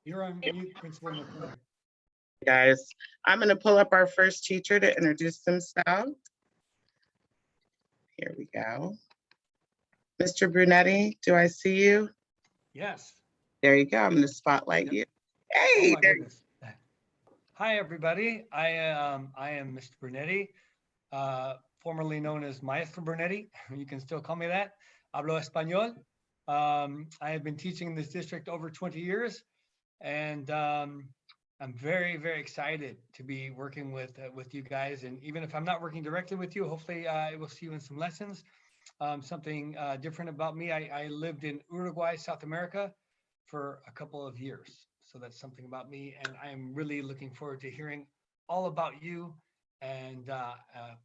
You're on mute, Principal McCormick. Guys, I'm going to pull up our first teacher to introduce themselves. Here we go. Mr. Brunetti, do I see you? Yes. There you go. I'm going to spotlight you. Hey, Oh my there. goodness. Hi, everybody. I am Mr. Brunetti, formerly known as Maestro Brunetti. You can still call me that. Hablo español. I have been teaching in this district over 20 years, and I'm very, very excited to be working with you guys. And even if I'm not working directly with you, hopefully I will see you in some lessons. Something different about me, I lived in Uruguay, South America for a couple of years. So that's something about me. And I'm really looking forward to hearing all about you and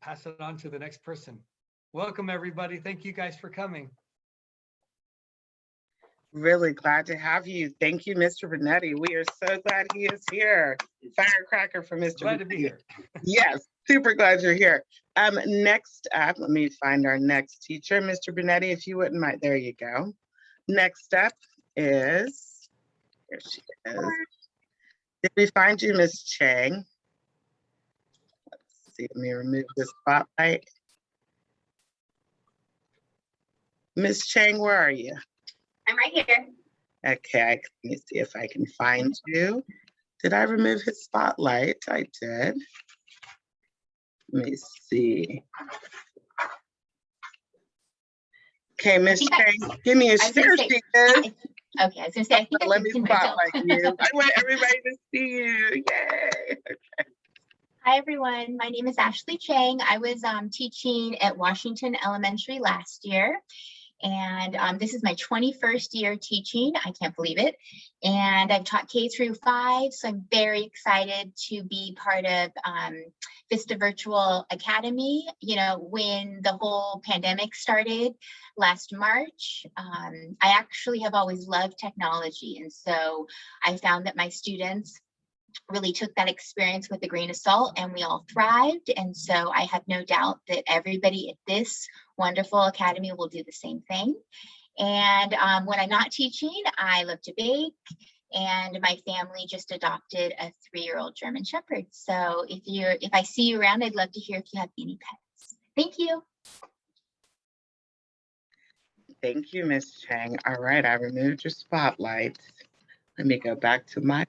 pass it on to the next person. Welcome, everybody. Thank you guys for coming. Really glad to have you. Thank you, Mr. Brunetti. We are so glad he is here. Firecracker for Mr. Glad to be Brunetti. here. Yes, super glad you're here. Next up, let me find our next teacher, Mr. Brunetti, if you wouldn't mind. There you go. Next up is, here she is. Did we find you, Miss Chang? Let's see, let me remove the spotlight. Miss Chang, where are you? I'm right here. Okay, let me see if I can find you. Did I remove his spotlight? I did. Let me see. Okay, Miss Chang, give me a share. She is. Okay, I was gonna say, I think I Let can me see myself. spotlight you. I want everybody to see you. Yay. Hi, everyone. My name is Ashley Chang. I was teaching at Washington Elementary last year. And this is my 21st year teaching. I can't believe it. And I've taught K through 5. So I'm very excited to be part of Vista Virtual Academy. You know, when the whole pandemic started last March, I actually have always loved technology. And so I found that my students really took that experience with a grain of salt, and we all thrived. And so I have no doubt that everybody at this wonderful academy will do the same thing. And when I'm not teaching, I love to bake, and my family just adopted a 3-year-old German Shepherd. So if I see you around, I'd love to hear if you have any pets. Thank you. Thank you, Miss Chang. All right, I removed your spotlight. Let me go back to my,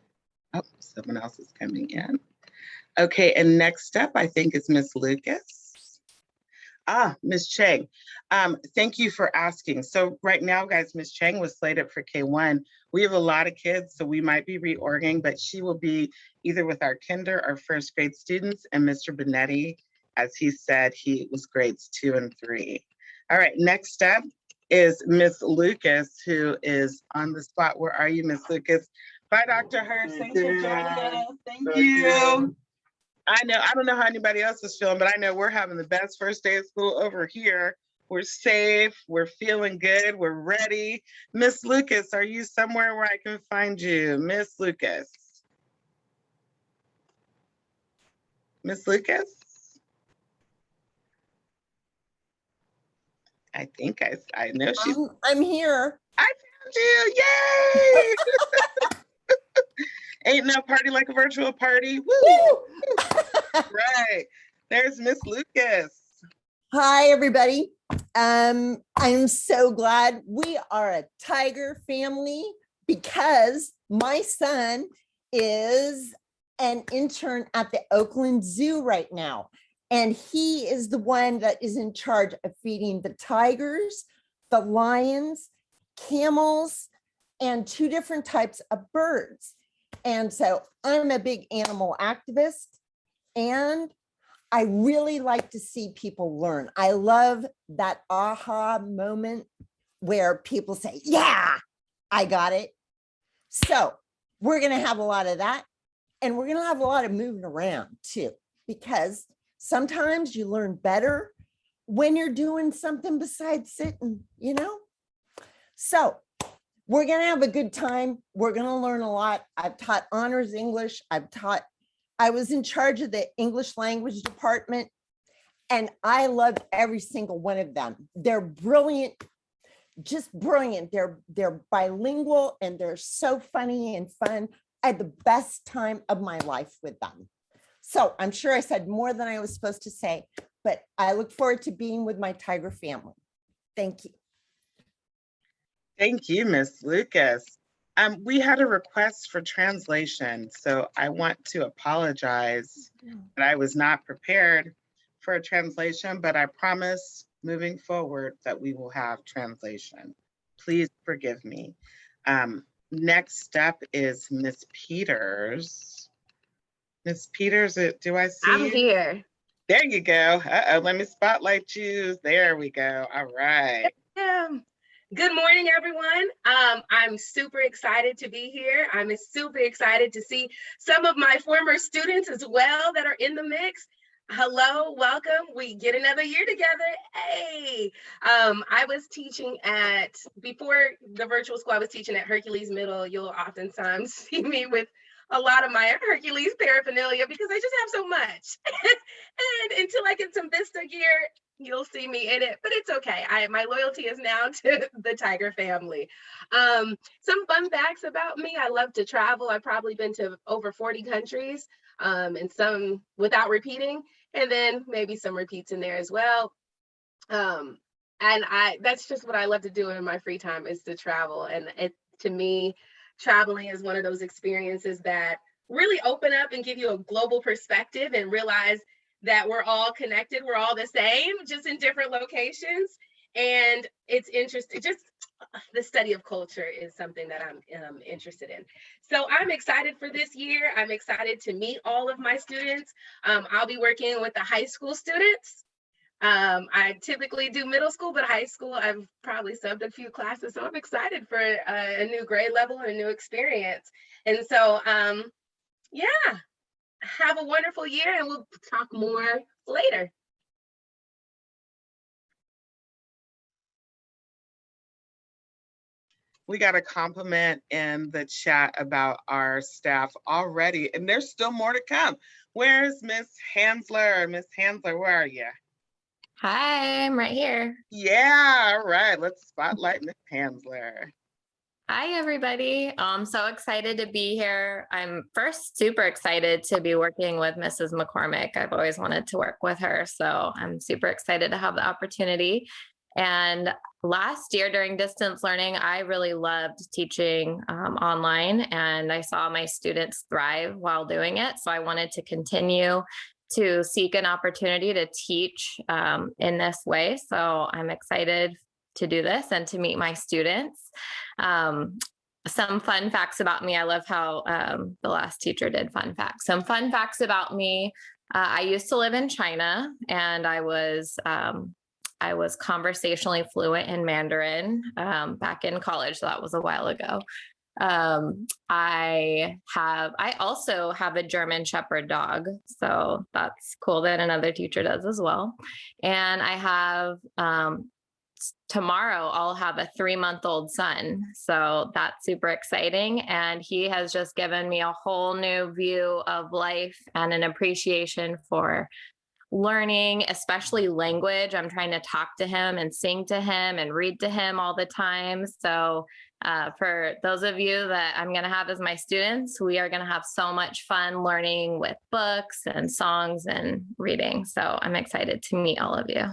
oh, someone else is coming in. Okay, and next up, I think, is Miss Lucas. Miss Chang, thank you for asking. So right now, guys, Miss Chang was slated for K1. We have a lot of kids, so we might be reorging, but she will be either with our kinder or first grade students, and Mr. Brunetti, as he said, he was grades 2 and 3. All right, next up is Miss Lucas, who is on the spot. Where are you, Miss Lucas? Bye, Dr. Hurst. Thanks for joining us. Thank you. I don't know how anybody else is feeling, but I know we're having the best first day of school over here. We're safe, we're feeling good, we're ready. Miss Lucas, are you somewhere where I can find you? Miss Lucas. Miss Lucas? I think I know she's. I'm here. I found you, yay! Ain't no party like a virtual party. Woo! Right. There's Miss Lucas. Hi, everybody. I'm so glad we are a tiger family because my son is an intern at the Oakland Zoo right now. And he is the one that is in charge of feeding the tigers, the lions, camels, and 2 different types of birds. And so I'm a big animal activist, and I really like to see people learn. I love that aha moment where people say, yeah, I got it. So we're going to have a lot of that, and we're going to have a lot of moving around too, because sometimes you learn better when you're doing something besides sitting, you know? So we're going to have a good time. We're going to learn a lot. I've taught honors English. I was in charge of the English language department, and I loved every single one of them. They're brilliant just brilliant. They're bilingual and they're so funny and fun. I had the best time of my life with them. So I'm sure I said more than I was supposed to say, but I look forward to being with my Tiger family. Thank you. Thank you, Miss Lucas. We had a request for translation, so I want to apologize that I was not prepared for a translation, but I promise moving forward that we will have translation. Please forgive me. Next up is Miss Peters. Miss Peters, do I see I'm you? here. There you go. Uh-oh, let me spotlight you. There we go. All right. Good morning, everyone. I'm super excited to be here. I'm super excited to see some of my former students as well that are in the mix. Hello, welcome. We get another year together. Hey, I was teaching before the virtual school, I was teaching at Hercules Middle. You'll oftentimes see me with a lot of my Hercules paraphernalia because I just have so much. And until I get some Vista gear, you'll see me in it, but it's okay. My loyalty is now to the Tiger family. Some fun facts about me. I love to travel. I've probably been to over 40 countries, and some without repeating, and then maybe some repeats in there as well. And that's just what I love to do in my free time, is to travel. And to me, traveling is one of those experiences that really open up and give you a global perspective and realize that we're all connected, we're all the same, just in different locations. And it's interesting, just the study of culture is something that I'm interested in. So I'm excited for this year. I'm excited to meet all of my students. I'll be working with the high school students. I typically do middle school, but high school, I've probably subbed a few classes. So I'm excited for a new grade level and a new experience. And so, yeah, have a wonderful year, and we'll talk more later. We got a compliment in the chat about our staff already, and there's still more to come. Where's Miss Hansler? Miss Hansler, where are you? Hi, I'm right here. Yeah, all right. Let's spotlight Miss Hansler. Hi, everybody. I'm so excited to be here. I'm first super excited to be working with Mrs. McCormick. I've always wanted to work with her, so I'm super excited to have the opportunity. And last year during distance learning, I really loved teaching online, and I saw my students thrive while doing it. So I wanted to continue to seek an opportunity to teach in this way. So I'm excited to do this and to meet my students. Some fun facts about me. I love how the last teacher did fun facts. Some fun facts about me. I used to live in China, and I was conversationally fluent in Mandarin back in college. So that was a while ago. I also have a German Shepherd dog, so that's cool that another teacher does as well. And I have tomorrow I'll have a 3-month-old son, so that's super exciting. And he has just given me a whole new view of life and an appreciation for learning, especially language. I'm trying to talk to him and sing to him and read to him all the time. So for those of you that I'm going to have as my students, we are going to have so much fun learning with books and songs and reading. So I'm excited to meet all of you.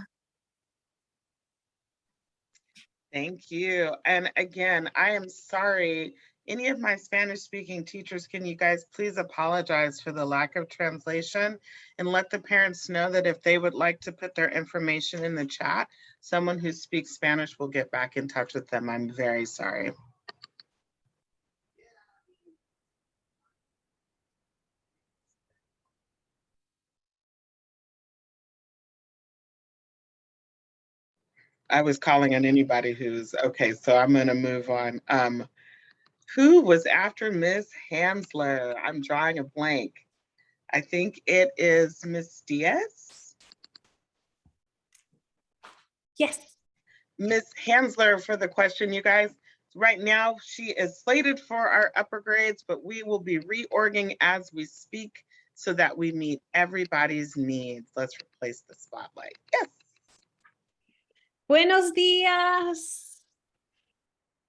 Thank you. And again, I am sorry. Any of my Spanish speaking teachers, can you guys please apologize for the lack of translation and let the parents know that if they would like to put their information in the chat, someone who speaks Spanish will get back in touch with them. I'm very sorry. I was calling on anybody who's okay, so I'm going to move on. Who was after Miss Hansler? I'm drawing a blank. I think it is Miss Diaz. Yes. Miss Hansler for the question, you guys. Right now, she is slated for our upper grades, but we will be reorging as we speak so that we meet everybody's needs. Let's replace the spotlight. Yes. Buenos días.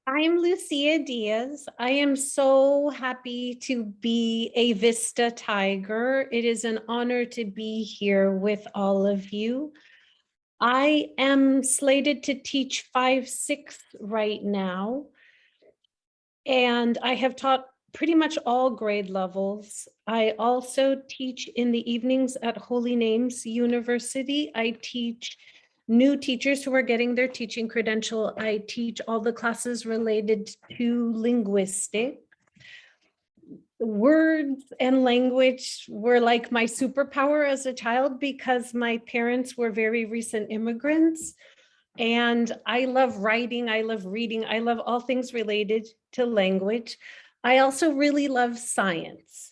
I'm Lucia Diaz. I am so happy to be a Vista Tiger. It is an honor to be here with all of you. I am slated to teach 5-6 right now. And I have taught pretty much all grade levels. I also teach in the evenings at Holy Names University. I teach new teachers who are getting their teaching credential. I teach all the classes related to linguistics. Words and language were like my superpower as a child because my parents were very recent immigrants. And I love writing, I love reading, I love all things related to language. I also really love science.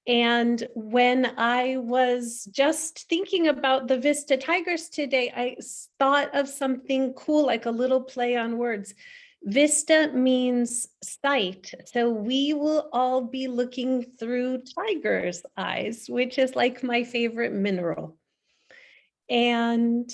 And when I was just thinking about the Vista Tigers today, I thought of something cool, like a little play on words. Vista means sight. So we will all be looking through tiger's eyes, which is like my favorite mineral. And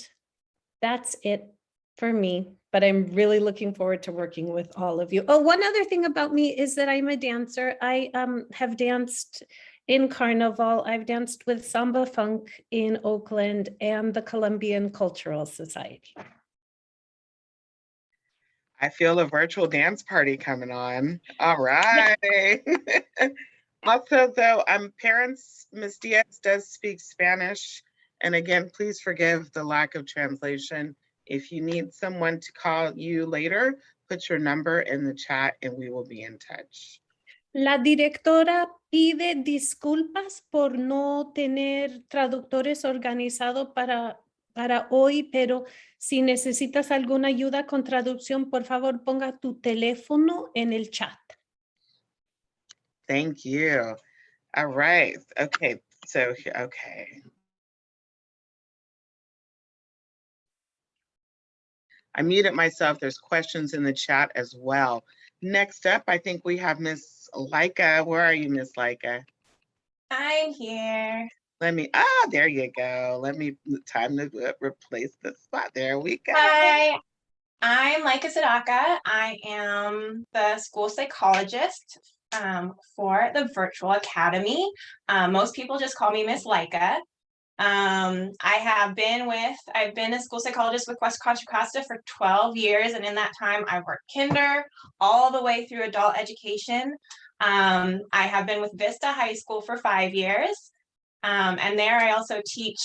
that's it for me, but I'm really looking forward to working with all of you. Oh, one other thing about me is that I'm a dancer. I have danced in Carnival. I've danced with Samba Funk in Oakland and the Colombian Cultural Society. I feel a virtual dance party coming on. All right. Also, though, parents, Ms. Diaz does speak Spanish. And again, please forgive the lack of translation. If you need someone to call you later, put your number in the chat and we will be in touch. La directora pide disculpas por no tener traductores organizados para hoy, pero si necesitas alguna ayuda con traducción, por favor, ponga tu teléfono en el chat. Thank you. All right. Okay. So, okay. I muted myself. There's questions in the chat as well. Next up, I think we have Miss Laika. Where are you, Miss Laika? I'm here. There you go. Time to replace the spot. There we go. Hi, I'm Laika Sadaka. I am the school psychologist for the Virtual Academy. Most people just call me Miss Laika. I've been a school psychologist with West Contra Costa for 12 years. And in that time, I worked kinder all the way through adult education. I have been with Vista High School for 5 years. And there I also teach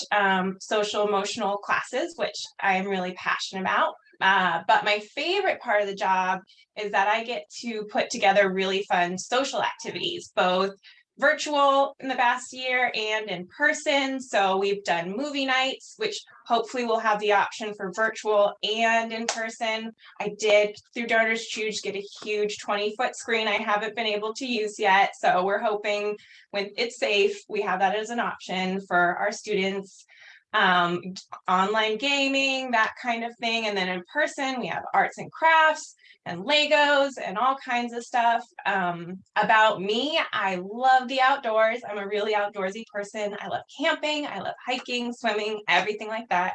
social emotional classes, which I am really passionate about. But my favorite part of the job is that I get to put together really fun social activities, both virtual in the past year and in person. So we've done movie nights, which hopefully will have the option for virtual and in person. I did, through Donors Choose, get a huge 20-foot screen I haven't been able to use yet. So we're hoping when it's safe, we have that as an option for our students. Online gaming, that kind of thing. And then in person, we have arts and crafts and Legos and all kinds of stuff. About me, I love the outdoors. I'm a really outdoorsy person. I love camping, I love hiking, swimming, everything like that.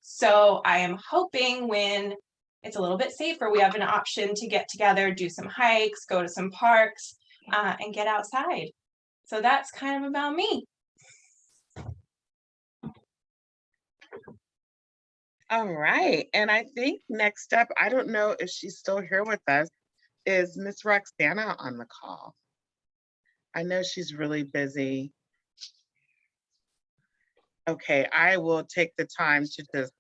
So I am hoping when it's a little bit safer, we have an option to get together, do some hikes, go to some parks, and get outside. So that's kind of about me. All right. And I think next up, I don't know if she's still here with us, is Miss Roxana on the call. I know she's really busy. Okay, I will take the time to just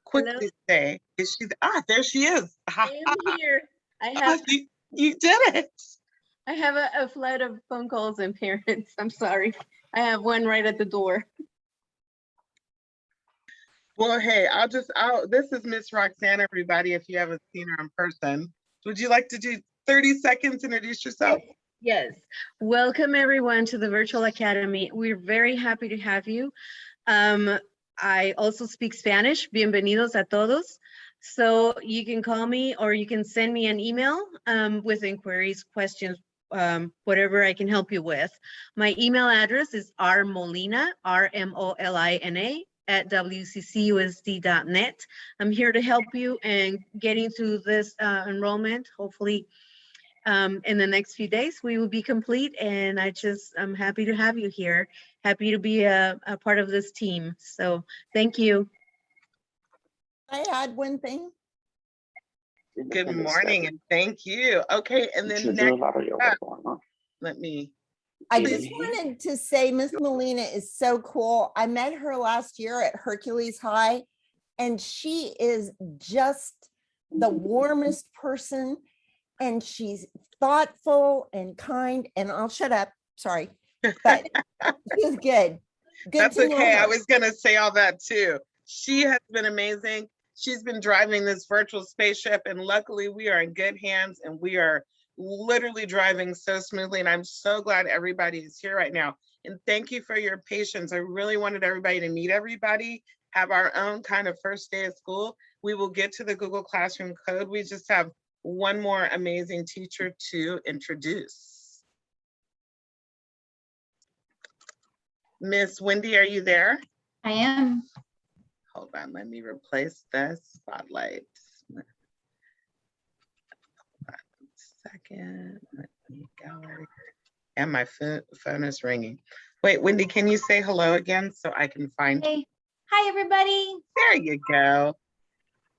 quickly say, is she, there she is. I am here. You did it. I have a flood of phone calls and parents. I'm sorry. I have one right at the door. Well, hey, this is Miss Roxana, everybody, if you haven't seen her in person. Would you like to do 30 seconds, introduce yourself? Yes. Welcome everyone to the Virtual Academy. We're very happy to have you. I also speak Spanish. Bienvenidos a todos. So you can call me or you can send me an email with inquiries, questions, whatever I can help you with. My email address is rmolina, RMOLINA, at wccusd.net. I'm here to help you in getting through this enrollment. Hopefully, in the next few days, we will be complete, and I'm happy to have you here. Happy to be a part of this team. So thank you. I add one thing. Good morning and thank you. Okay, and then next up, let me. I just wanted to say Miss Molina is so cool. I met her last year at Hercules High, and she is just the warmest person, and she's thoughtful and kind, and I'll shut up, sorry, but she's good. That's to know okay. I her. was going to say all that too. She has been amazing. She's been driving this virtual spaceship, and luckily we are in good hands, and we are literally driving so smoothly. And I'm so glad everybody is here right now. And thank you for your patience. I really wanted everybody to meet everybody, have our own kind of first day of school. We will get to the Google Classroom code. We just have one more amazing teacher to introduce. Miss Wendy, are you there? I am. Hold on, let me replace the spotlight. Hold on a second. Let me gallery. And my phone is ringing. Wait, Wendy, can you say hello again so I can find you? Hey. Hi, everybody. There you go.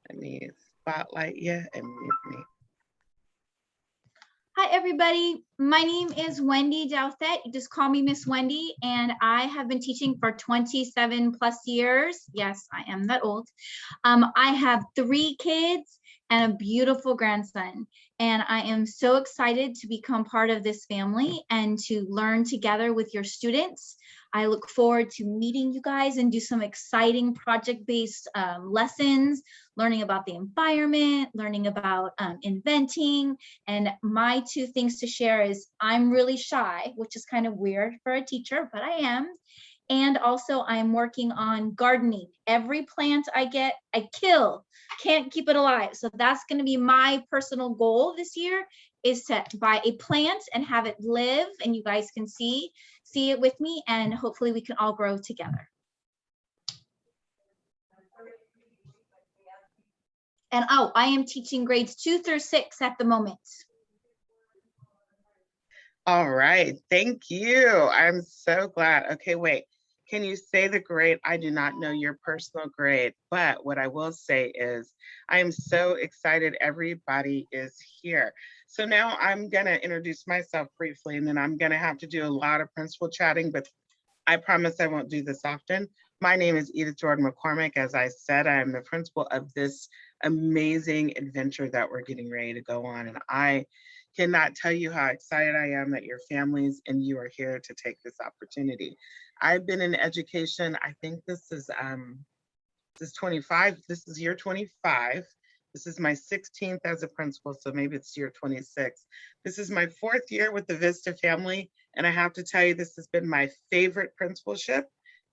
Let me spotlight you and mute me. Hi, everybody. My name is Wendy Douthet. You just call me Miss Wendy, and I have been teaching for 27 plus years. Yes, I am that old. I have 3 kids and a beautiful grandson, and I am so excited to become part of this family and to learn together with your students. I look forward to meeting you guys and do some exciting project-based lessons, learning about the environment, learning about inventing. And my 2 things to share is I'm really shy, which is kind of weird for a teacher, but I am. And also I'm working on gardening. Every plant I get, I kill, can't keep it alive. So that's gonna be my personal goal this year, is to buy a plant and have it live, and you guys can see it with me, and hopefully we can all grow together. And oh, I am teaching grades 2 through 6 at the moment. All right, thank you. I'm so glad. Okay, wait. Can you say the grade? I do not know your personal grade, but what I will say is I am so excited everybody is here. So now I'm gonna introduce myself briefly, and then I'm gonna have to do a lot of principal chatting, but I promise I won't do this often. My name is Edith Jordan McCormick. As I said, I am the principal of this amazing adventure that we're getting ready to go on. And I cannot tell you how excited I am that your families and you are here to take this opportunity. I've been in education, I think this is 25, this is year 25. This is my 16th as a principal, so maybe it's year 26. This is my 4th year with the Vista family, and I have to tell you, this has been my favorite principalship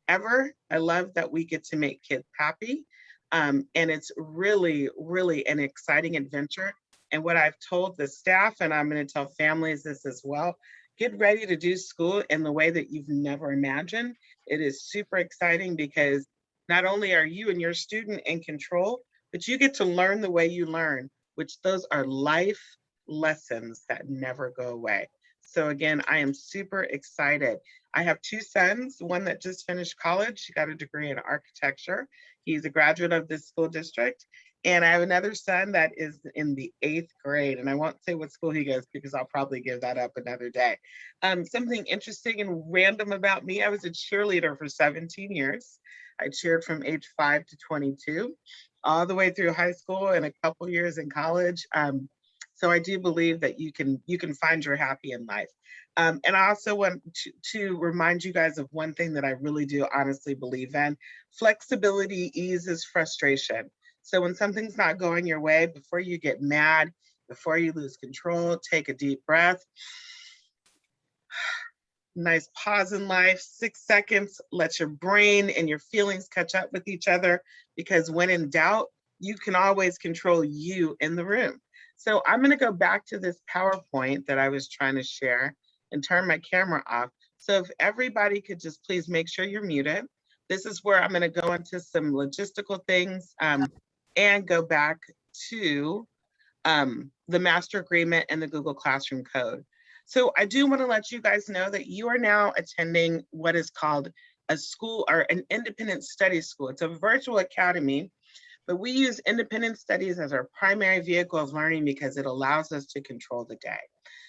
ever. I love that we get to make kids happy, and it's really, really an exciting adventure. And what I've told the staff, and I'm going to tell families this as well, get ready to do school in the way that you've never imagined. It is super exciting because not only are you and your student in control, but you get to learn the way you learn, which those are life lessons that never go away. So again, I am super excited. I have 2 sons, one that just finished college. He got a degree in architecture. He's a graduate of this school district. And I have another son that is in the 8th grade, and I won't say what school he goes because I'll probably give that up another day. Something interesting and random about me, I was a cheerleader for 17 years. I cheered from age 5 to 22, all the way through high school and a couple years in college. So I do believe that you can find your happy in life. And I also want to remind you guys of one thing that I really do honestly believe in. Flexibility eases frustration. So when something's not going your way, before you get mad, before you lose control, take a deep breath. Nice pause in life, 6 seconds, let your brain and your feelings catch up with each other, because when in doubt, you can always control you in the room. So I'm gonna go back to this PowerPoint that I was trying to share and turn my camera off. So if everybody could just please make sure you're muted. This is where I'm going to go into some logistical things and go back to the master agreement and the Google Classroom code. So I do want to let you guys know that you are now attending what is called a school or an independent study school. It's a virtual academy, but we use independent studies as our primary vehicle of learning because it allows us to control the day.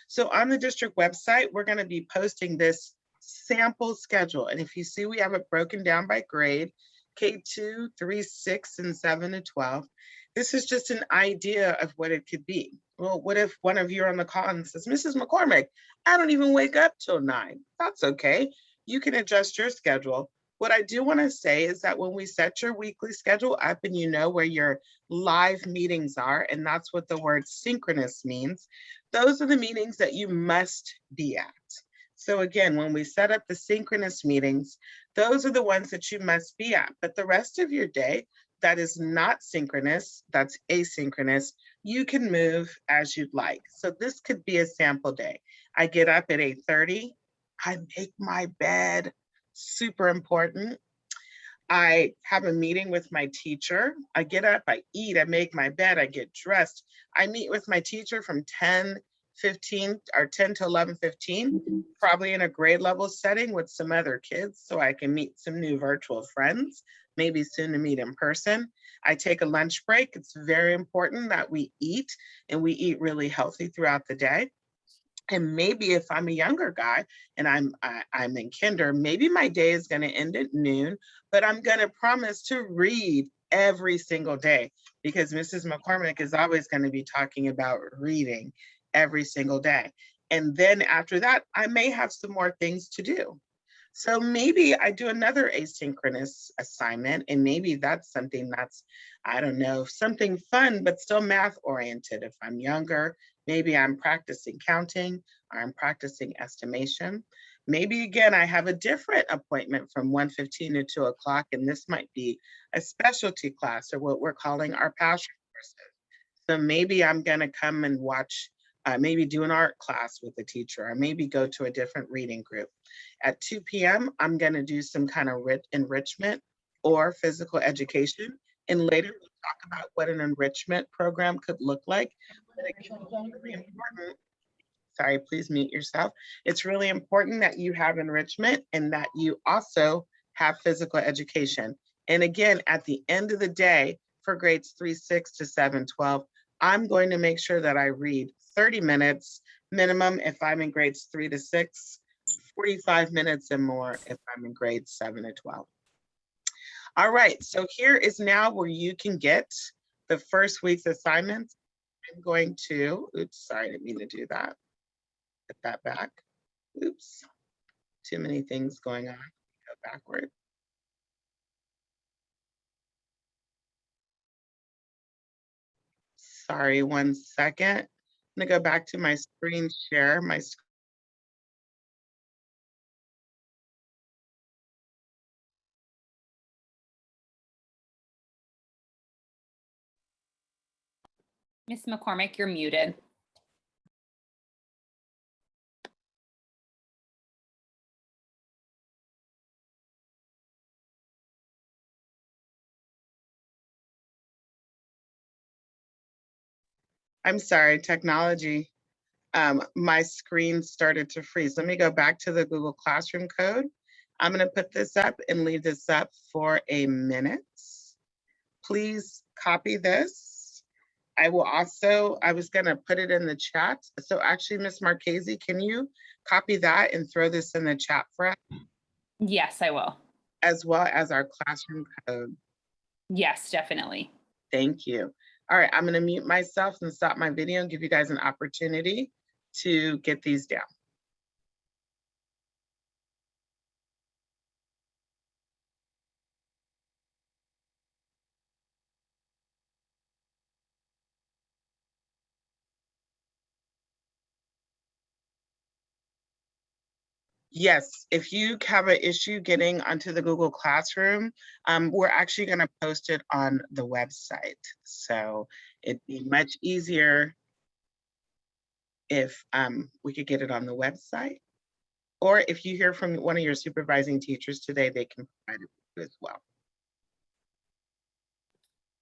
So on the district website, we're going to be posting this sample schedule. And if you see, we have it broken down by grade, K2, 3, 6, and 7 to 12. This is just an idea of what it could be. Well, what if one of you are on the call and says, Mrs. McCormick, I don't even wake up till 9. That's okay. You can adjust your schedule. What I do want to say is that when we set your weekly schedule up and you know where your live meetings are, and that's what the word synchronous means, those are the meetings that you must be at. So again, when we set up the synchronous meetings, those are the ones that you must be at. But the rest of your day that is not synchronous, that's asynchronous, you can move as you'd like. So this could be a sample day. I get up at 8:30, I make my bed, super important. I have a meeting with my teacher. I get up, I eat, I make my bed, I get dressed. I meet with my teacher from 10:15 or 10 to 11:15, probably in a grade level setting with some other kids so I can meet some new virtual friends, maybe soon to meet in person. I take a lunch break. It's very important that we eat and we eat really healthy throughout the day. And maybe if I'm a younger guy and I'm in kinder, maybe my day is going to end at noon, but I'm going to promise to read every single day because Mrs. McCormick is always going to be talking about reading every single day. And then after that, I may have some more things to do. So maybe I do another asynchronous assignment, and maybe that's something that's, I don't know, something fun, but still math oriented. If I'm younger, maybe I'm practicing counting or I'm practicing estimation. Maybe again, I have a different appointment from 1:15 to 2 o'clock, and this might be a specialty class or what we're calling our passion courses. So maybe I'm gonna come and watch, maybe do an art class with the teacher, or maybe go to a different reading group. At 2 p.m., I'm gonna do some kind of enrichment or physical education. And later we'll talk about what an enrichment program could look like. But again, it's really important. Sorry, please mute yourself. It's really important that you have enrichment and that you also have physical education. And again, at the end of the day, for grades 3, 6 to 7, 12, I'm going to make sure that I read 30 minutes minimum if I'm in grades 3 to 6, 45 minutes and more if I'm in grades 7 to 12. All right, so here is now where you can get the first week's assignments. I'm going to, oops, sorry, I didn't mean to do that. Put that back. Oops, too many things going on. Go backward. Sorry, 1 second. I'm gonna go back to my screen share. Miss McCormick, you're muted. I'm sorry, technology. My screen started to freeze. Let me go back to the Google Classroom code. I'm gonna put this up and leave this up for a minute. Please copy this. I was gonna put it in the chat. So actually, Ms. Marchese, can you copy that and throw this in the chat for us? Yes, I will. As well as our classroom code. Yes, definitely. Thank you. All right, I'm gonna mute myself and stop my video and give you guys an opportunity to get these down. Yes, if you have an issue getting onto the Google Classroom, we're actually going to post it on the website. So it'd be much easier if we could get it on the website. Or if you hear from one of your supervising teachers today, they can provide it. as well.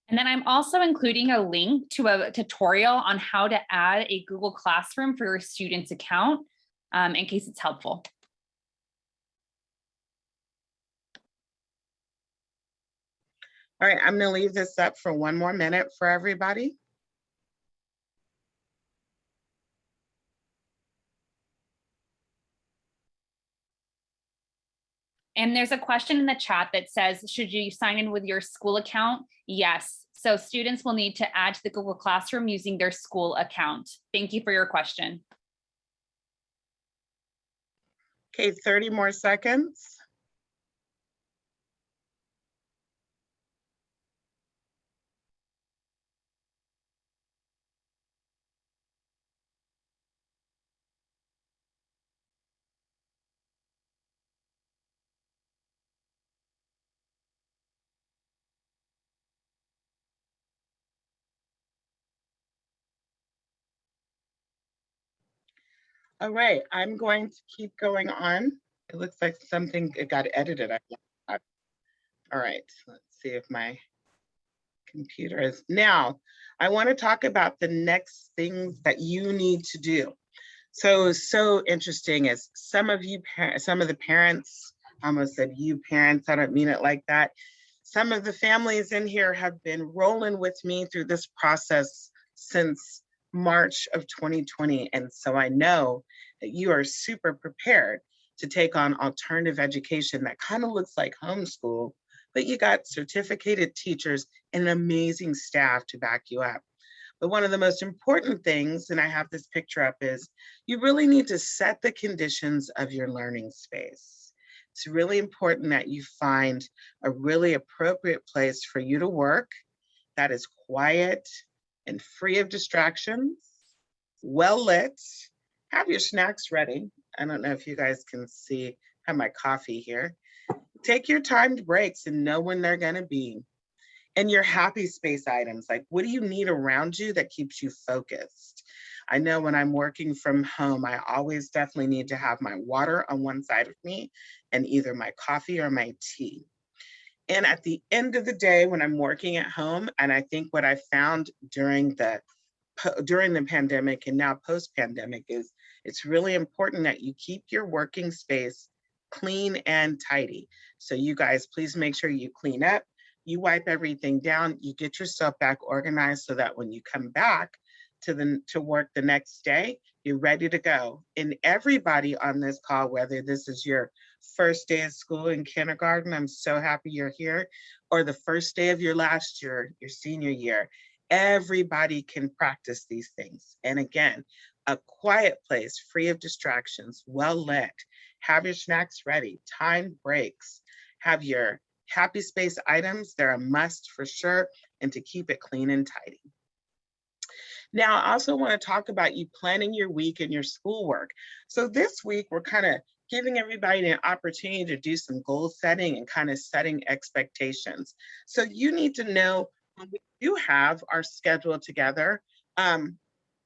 And then I'm also including a link to a tutorial on how to add a Google Classroom for your student's account in case it's helpful. All right, I'm going to leave this up for one more minute for everybody. And there's a question in the chat that says, should you sign in with your school account? Yes. So students will need to add to the Google Classroom using their school account. Thank you for your question. Okay, 30 more seconds. All right, I'm going to keep going on. It looks like something it got edited. All right, let's see if my computer is. Now, I want to talk about the next things that you need to do. So interesting is some of the parents, I almost said you parents, I don't mean it like that. Some of the families in here have been rolling with me through this process since March of 2020. And so I know that you are super prepared to take on alternative education that kind of looks like homeschool, but you got certificated teachers and an amazing staff to back you up. But one of the most important things, and I have this picture up, is you really need to set the conditions of your learning space. It's really important that you find a really appropriate place for you to work that is quiet and free of distractions, well lit. Have your snacks ready. I don't know if you guys can see, I have my coffee here. Take your timed breaks and know when they're gonna be. And your happy space items, like what do you need around you that keeps you focused? I know when I'm working from home, I always definitely need to have my water on one side of me and either my coffee or my tea. And at the end of the day, when I'm working at home, and I think what I found during the pandemic and now post-pandemic is it's really important that you keep your working space clean and tidy. So you guys, please make sure you clean up, you wipe everything down, you get yourself back organized so that when you come back to work the next day, you're ready to go. And everybody on this call, whether this is your first day of school in kindergarten, I'm so happy you're here, or the first day of your last year, your senior year, everybody can practice these things. And again, a quiet place, free of distractions, well lit, have your snacks ready, timed breaks, have your happy space items, they're a must for sure, and to keep it clean and tidy. Now, I also want to talk about you planning your week and your schoolwork. So this week, we're kind of giving everybody an opportunity to do some goal setting and kind of setting expectations. So you need to know when we do have our schedule together,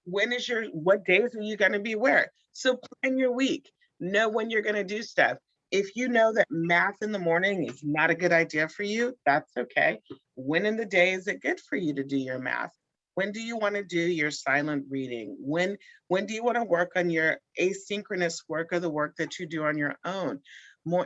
what days are you going to be where? So plan your week, know when you're going to do stuff. If you know that math in the morning is not a good idea for you, that's okay. When in the day is it good for you to do your math? When do you want to do your silent reading? When do you want to work on your asynchronous work or the work that you do on your own?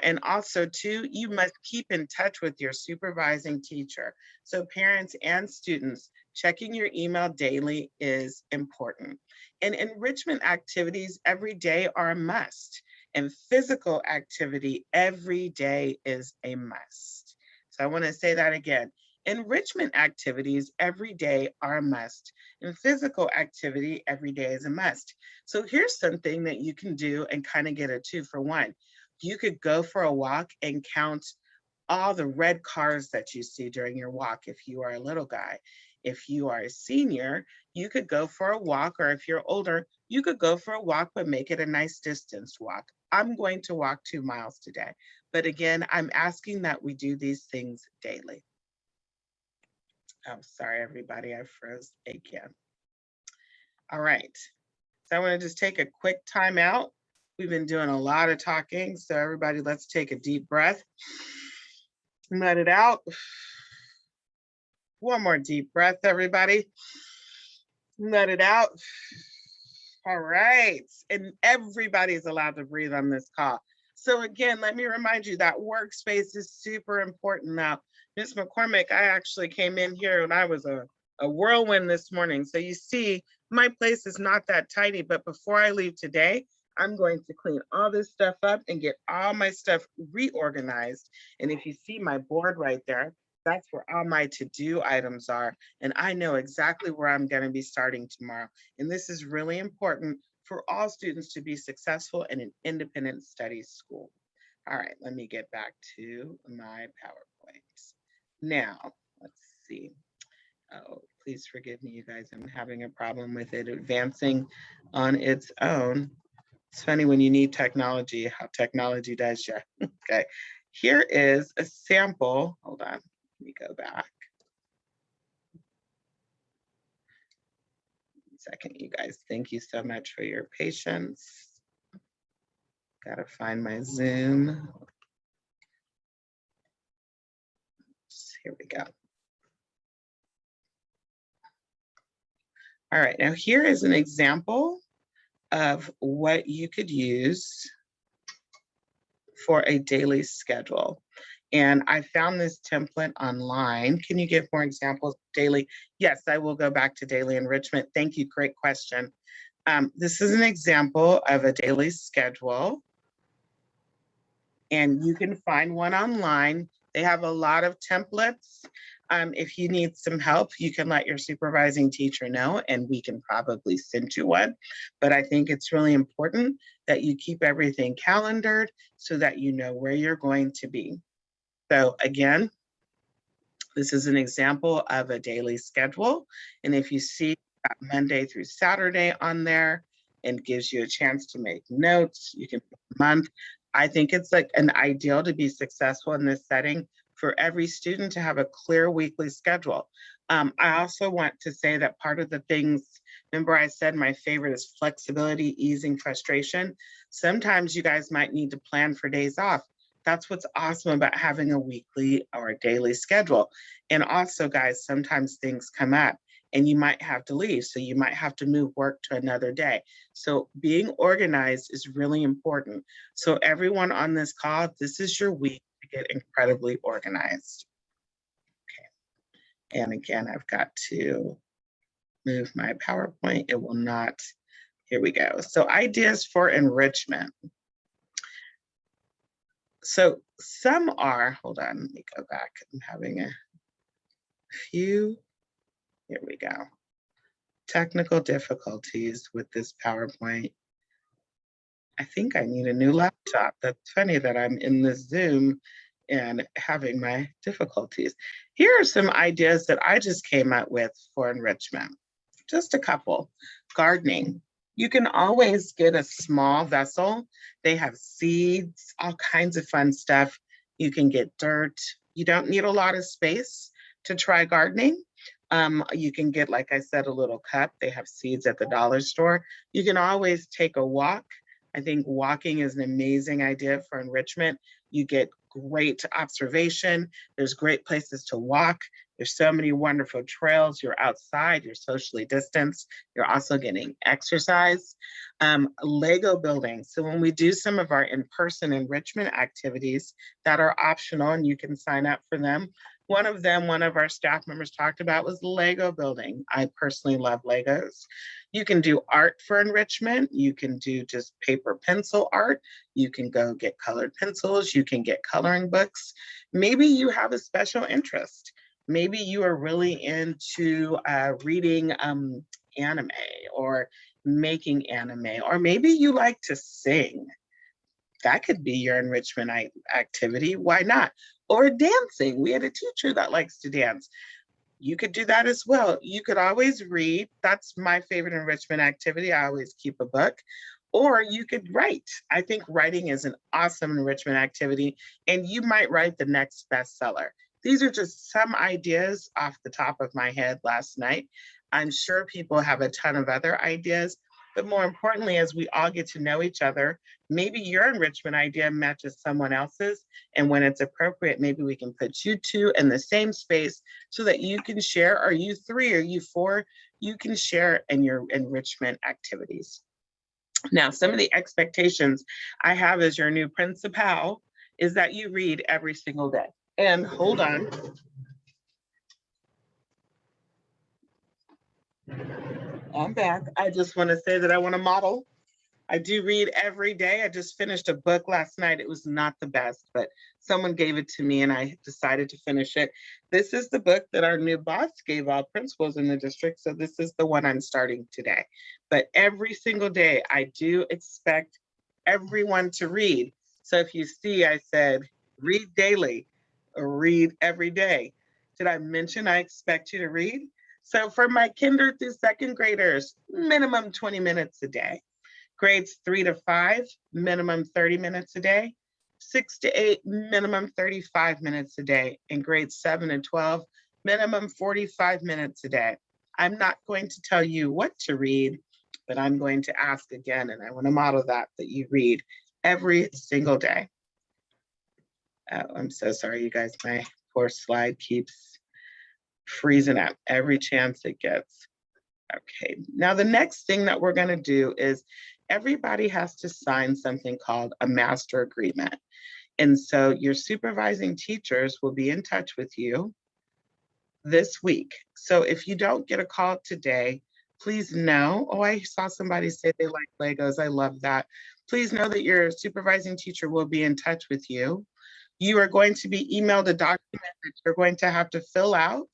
And also too, you must keep in touch with your supervising teacher. So parents and students, checking your email daily is important. And enrichment activities every day are a must. And physical activity every day is a must. So I want to say that again. Enrichment activities every day are a must, and physical activity every day is a must. So here's something that you can do and kind of get a 2-for-1. You could go for a walk and count all the red cars that you see during your walk if you are a little guy. If you are a senior, you could go for a walk, or if you're older, you could go for a walk, but make it a nice distance walk. I'm going to walk 2 miles today. But again, I'm asking that we do these things daily. Oh, sorry, everybody, I froze again. All right, so I want to just take a quick time out. We've been doing a lot of talking, so everybody, let's take a deep breath. Let it out. One more deep breath, everybody. Let it out. All right. And everybody's allowed to breathe on this call. So again, let me remind you that workspace is super important. Now, Ms. McCormick, I actually came in here and I was a whirlwind this morning. So you see, my place is not that tidy, but before I leave today, I'm going to clean all this stuff up and get all my stuff reorganized. And if you see my board right there, that's where all my to-do items are. And I know exactly where I'm going to be starting tomorrow. And this is really important for all students to be successful in an independent studies school. All right, let me get back to my PowerPoint. Now, let's see. Oh, please forgive me, you guys. I'm having a problem with it advancing on its own. It's funny when you need technology, how technology does you. Okay, here is a sample. Hold on, let me go back. Second, you guys, thank you so much for your patience. Gotta find my Zoom. Here we go. All right, now here is an example of what you could use for a daily schedule. And I found this template online. Can you give more examples? Daily? Yes, I will go back to daily enrichment. Thank you, great question. This is an example of a daily schedule. And you can find one online. They have a lot of templates. If you need some help, you can let your supervising teacher know and we can probably send you one. But I think it's really important that you keep everything calendared so that you know where you're going to be. So again, this is an example of a daily schedule. And if you see Monday through Saturday on there and gives you a chance to make notes, you can put a month. I think it's like an ideal to be successful in this setting for every student to have a clear weekly schedule. I also want to say that part of the things, remember I said my favorite is flexibility, easing frustration. Sometimes you guys might need to plan for days off. That's what's awesome about having a weekly or a daily schedule. And also guys, sometimes things come up and you might have to leave. So you might have to move work to another day. So being organized is really important. So everyone on this call, this is your week to get incredibly organized. Okay. And again, I've got to move my PowerPoint. It will not, here we go. So ideas for enrichment. So some are, hold on, let me go back. I'm having a few, here we go. Technical difficulties with this PowerPoint. I think I need a new laptop. That's funny that I'm in this Zoom and having my difficulties. Here are some ideas that I just came up with for enrichment. Just a couple. Gardening. You can always get a small vessel. They have seeds, all kinds of fun stuff. You can get dirt. You don't need a lot of space to try gardening. You can get, like I said, a little cup. They have seeds at the dollar store. You can always take a walk. I think walking is an amazing idea for enrichment. You get great observation. There's great places to walk. There's so many wonderful trails. You're outside, you're socially distanced. You're also getting exercise. Lego building. So when we do some of our in-person enrichment activities that are optional and you can sign up for them, one of them, one of our staff members talked about was Lego building. I personally love Legos. You can do art for enrichment. You can do just paper pencil art. You can go get colored pencils. You can get coloring books. Maybe you have a special interest. Maybe you are really into reading anime or making anime, or maybe you like to sing. That could be your enrichment activity. Why not? Or dancing. We had a teacher that likes to dance. You could do that as well. You could always read. That's my favorite enrichment activity. I always keep a book. Or you could write. I think writing is an awesome enrichment activity, and you might write the next bestseller. These are just some ideas off the top of my head last night. I'm sure people have a ton of other ideas. But more importantly, as we all get to know each other, maybe your enrichment idea matches someone else's. And when it's appropriate, maybe we can put you two in the same space so that you can share, or you three, or you four, you can share in your enrichment activities. Now, some of the expectations I have as your new principal is that you read every single day. And hold on. I'm back. I just want to say that I want to model. I do read every day. I just finished a book last night. It was not the best, but someone gave it to me and I decided to finish it. This is the book that our new boss gave all principals in the district. So this is the one I'm starting today. But every single day, I do expect everyone to read. So if you see, I said, read daily or read every day. Did I mention I expect you to read? So for my kinder through second graders, minimum 20 minutes a day. Grades 3 to 5, minimum 30 minutes a day. 6 to 8, minimum 35 minutes a day. And grades 7 and 12, minimum 45 minutes a day. I'm not going to tell you what to read, but I'm going to ask again, and I want to model that you read every single day. Oh, I'm so sorry, you guys. My poor slide keeps freezing up every chance it gets. Okay, now the next thing that we're going to do is everybody has to sign something called a master agreement. And so your supervising teachers will be in touch with you this week. So if you don't get a call today, please know, oh, I saw somebody say they like Legos. I love that. Please know that your supervising teacher will be in touch with you. You are going to be emailed a document that you're going to have to fill out.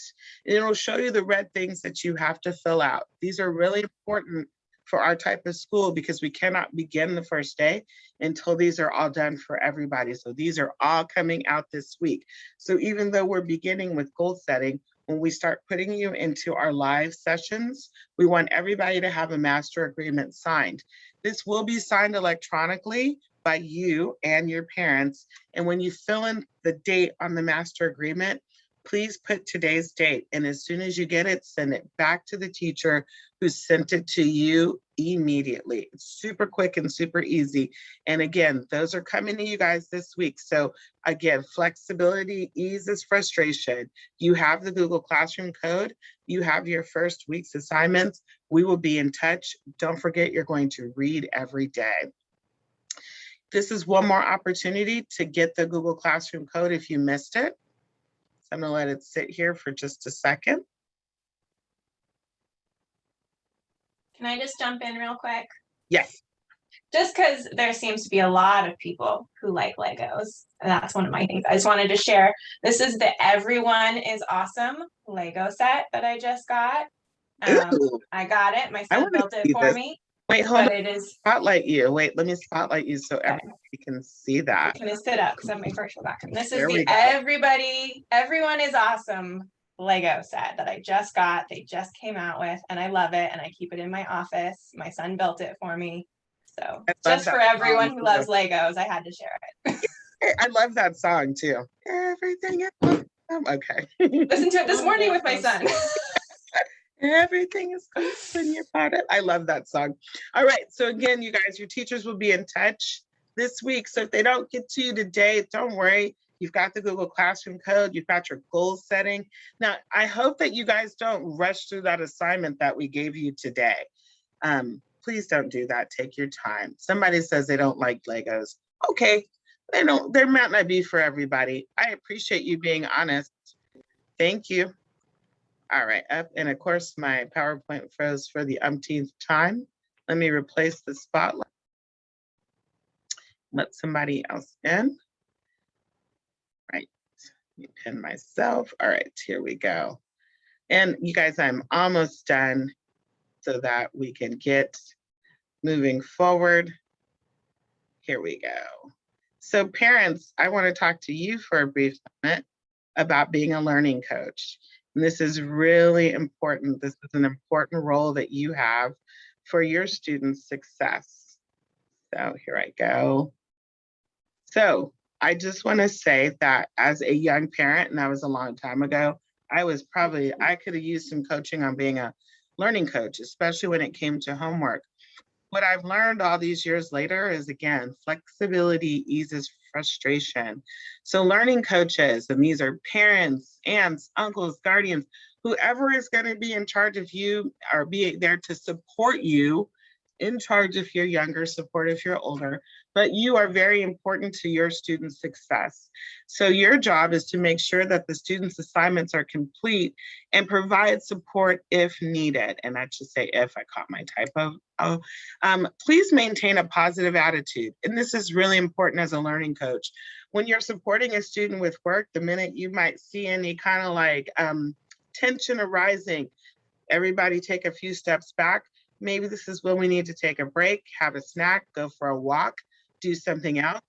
And it'll show you the red things that you have to fill out. These are really important for our type of school because we cannot begin the first day until these are all done for everybody. So these are all coming out this week. So even though we're beginning with goal setting, when we start putting you into our live sessions, we want everybody to have a master agreement signed. This will be signed electronically by you and your parents. And when you fill in the date on the master agreement, please put today's date. And as soon as you get it, send it back to the teacher who sent it to you immediately. It's super quick and super easy. And again, those are coming to you guys this week. So again, flexibility eases frustration. You have the Google Classroom code. You have your first week's assignments. We will be in touch. Don't forget, you're going to read every day. This is one more opportunity to get the Google Classroom code if you missed it. So I'm gonna let it sit here for just a second. Can I just jump in real quick? Yes. Just because there seems to be a lot of people who like Legos. And that's one of my things I just wanted to share. This is the Everyone is Awesome Lego set that I just got. I got it. My son built it for me. Wait, hold on. It is spotlight you. Wait, let me spotlight you so everybody can see that. Can I sit up because I'm my virtual background. This is the Everyone is Awesome Lego set that I just got. They just came out with, and I love it. And I keep it in my office. My son built it for me. So just for everyone who loves Legos, I had to share it. I love that song too. Everything is awesome. Okay. Listen to it this morning with my son. Everything is good when you're part of it. I love that song. All right. So again, you guys, your teachers will be in touch this week. So if they don't get to you today, don't worry. You've got the Google Classroom code. You've got your goal setting. Now, I hope that you guys don't rush through that assignment that we gave you today. Please don't do that. Take your time. Somebody says they don't like Legos. Okay. There might not be for everybody. I appreciate you being honest. Thank you. All right, up, and of course my PowerPoint froze for the umpteenth time. Let me replace the spotlight. Let somebody else in. Right, let me pin myself. All right, here we go. And you guys, I'm almost done so that we can get moving forward. Here we go. So parents, I want to talk to you for a brief minute about being a learning coach. And this is really important. This is an important role that you have for your students' success. So here I go. So I just want to say that as a young parent, and that was a long time ago, I could have used some coaching on being a learning coach, especially when it came to homework. what I've learned all these years later is, again, flexibility eases frustration. So learning coaches, and these are parents, aunts, uncles, guardians, whoever is going to be in charge of you or be there to support you, in charge if you're younger, support if you're older, but you are very important to your students' success. So your job is to make sure that the students' assignments are complete and provide support if needed. And I should say if, I caught my typo. Please maintain a positive attitude. And this is really important as a learning coach. When you're supporting a student with work, the minute you might see any kind of like tension arising, everybody take a few steps back. Maybe this is when we need to take a break, have a snack, go for a walk, do something else.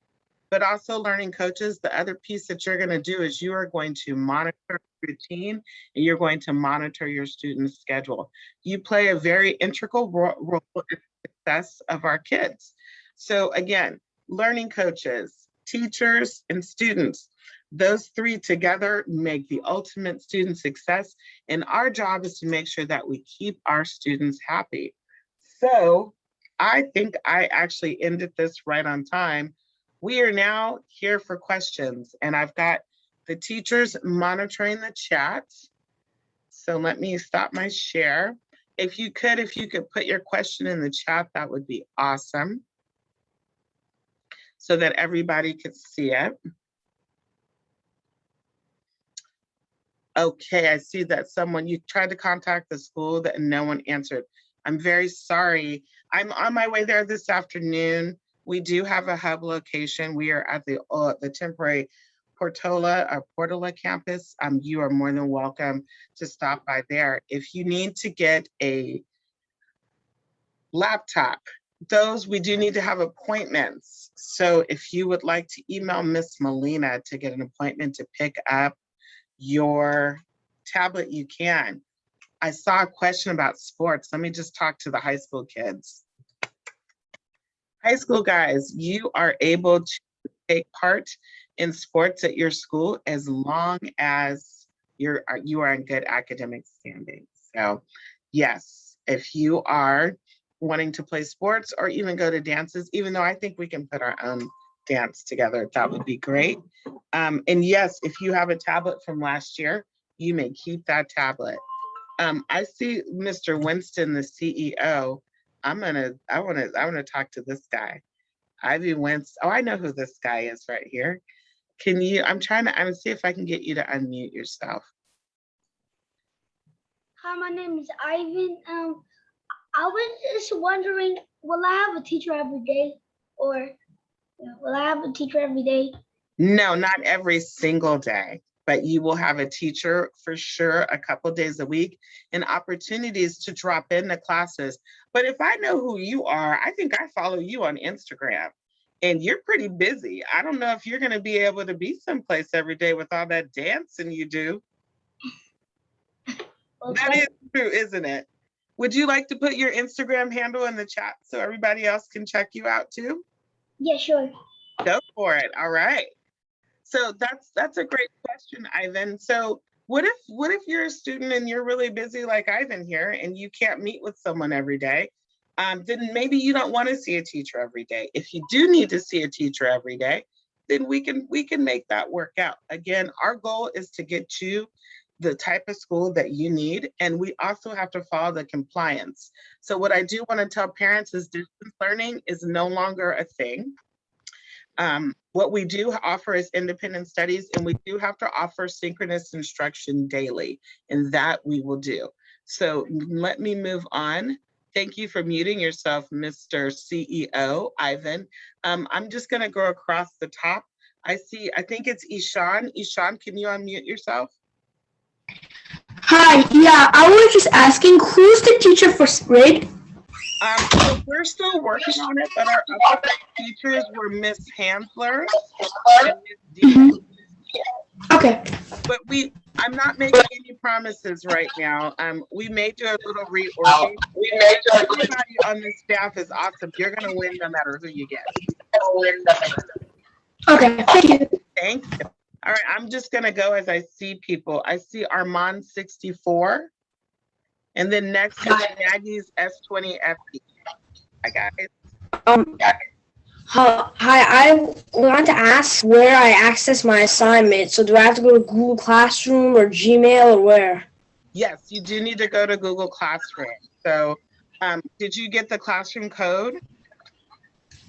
But also learning coaches, the other piece that you're going to do is you are going to monitor routine and you're going to monitor your students' schedule. You play a very integral role in the success of our kids. So again, learning coaches, teachers, and students, those three together make the ultimate student success. And our job is to make sure that we keep our students happy. So I think I actually ended this right on time. We are now here for questions, and I've got the teachers monitoring the chat. So let me stop my share. If you could put your question in the chat, that would be awesome, so that everybody could see it. Okay, I see that you tried to contact the school and no one answered. I'm very sorry. I'm on my way there this afternoon. We do have a hub location. We are at the temporary Portola campus. You are more than welcome to stop by there. If you need to get a laptop, we do need to have appointments. So if you would like to email Miss Molina to get an appointment to pick up your tablet, you can. I saw a question about sports. Let me just talk to the high school kids. High school guys, you are able to take part in sports at your school as long as you are in good academic standing. So yes, if you are wanting to play sports or even go to dances, even though I think we can put our own dance together, that would be great. And yes, if you have a tablet from last year, you may keep that tablet. I see Mr. Winston, the CEO. I want to talk to this guy. Ivy Winston. Oh, I know who this guy is right here. I'm trying to see if I can get you to unmute yourself. Hi, my name is Ivan. I was just wondering, will I have a teacher every day, or will I have a teacher every day? No, not every single day, but you will have a teacher for sure a couple days a week and opportunities to drop into classes. But if I know who you are, I think I follow you on Instagram and you're pretty busy. I don't know if you're going to be able to be someplace every day with all that dancing you do. Okay. That is true, isn't it? Would you like to put your Instagram handle in the chat so everybody else can check you out too? Yeah, sure. Go for it. All right. So that's a great question, Ivan. So what if you're a student and you're really busy like Ivan here and you can't meet with someone every day? Then maybe you don't want to see a teacher every day. If you do need to see a teacher every day, then we can make that work out. Again, our goal is to get you the type of school that you need, and we also have to follow the compliance. So what I do want to tell parents is distance learning is no longer a thing. What we do offer is independent studies, and we do have to offer synchronous instruction daily, and that we will do. So let me move on. Thank you for muting yourself, Mr. CEO, Ivan. I'm just gonna go across the top. I think it's Ishan. Ishan, can you unmute yourself? Hi, yeah, I was just asking, who's the teacher for grade? So we're still working on it, but our other teachers were Miss Hansler and Miss D. Okay. But I'm not making any promises right now. We may do a little reorganizing. Everybody on this staff is awesome. You're gonna win no matter who you get. Okay, thank you. Thank you. All right, I'm just gonna go as I see people. I see Armand 64. And then next is Maggie's S20FE. Hi, guys. Hi, I want to ask where I access my assignment. So do I have to go to Google Classroom or Gmail or where? Yes, you do need to go to Google Classroom. So, did you get the classroom code?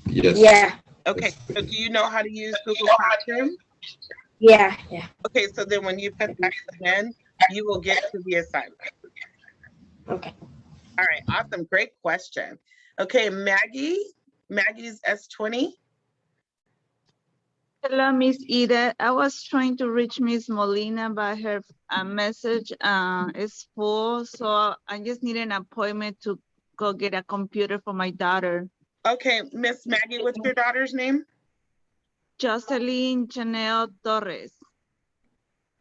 Yes. Yeah. Okay, so do you know how to use Google Classroom? Yeah. Okay, so then when you put that in, you will get to the assignment. Okay. All right, awesome, great question. Okay, Maggie's S20. Hello, Miss Ida. I was trying to reach Miss Molina, but her message is full, so I just need an appointment to go get a computer for my daughter. Okay, Miss Maggie, what's your daughter's name? Jocelyn Chanel Torres.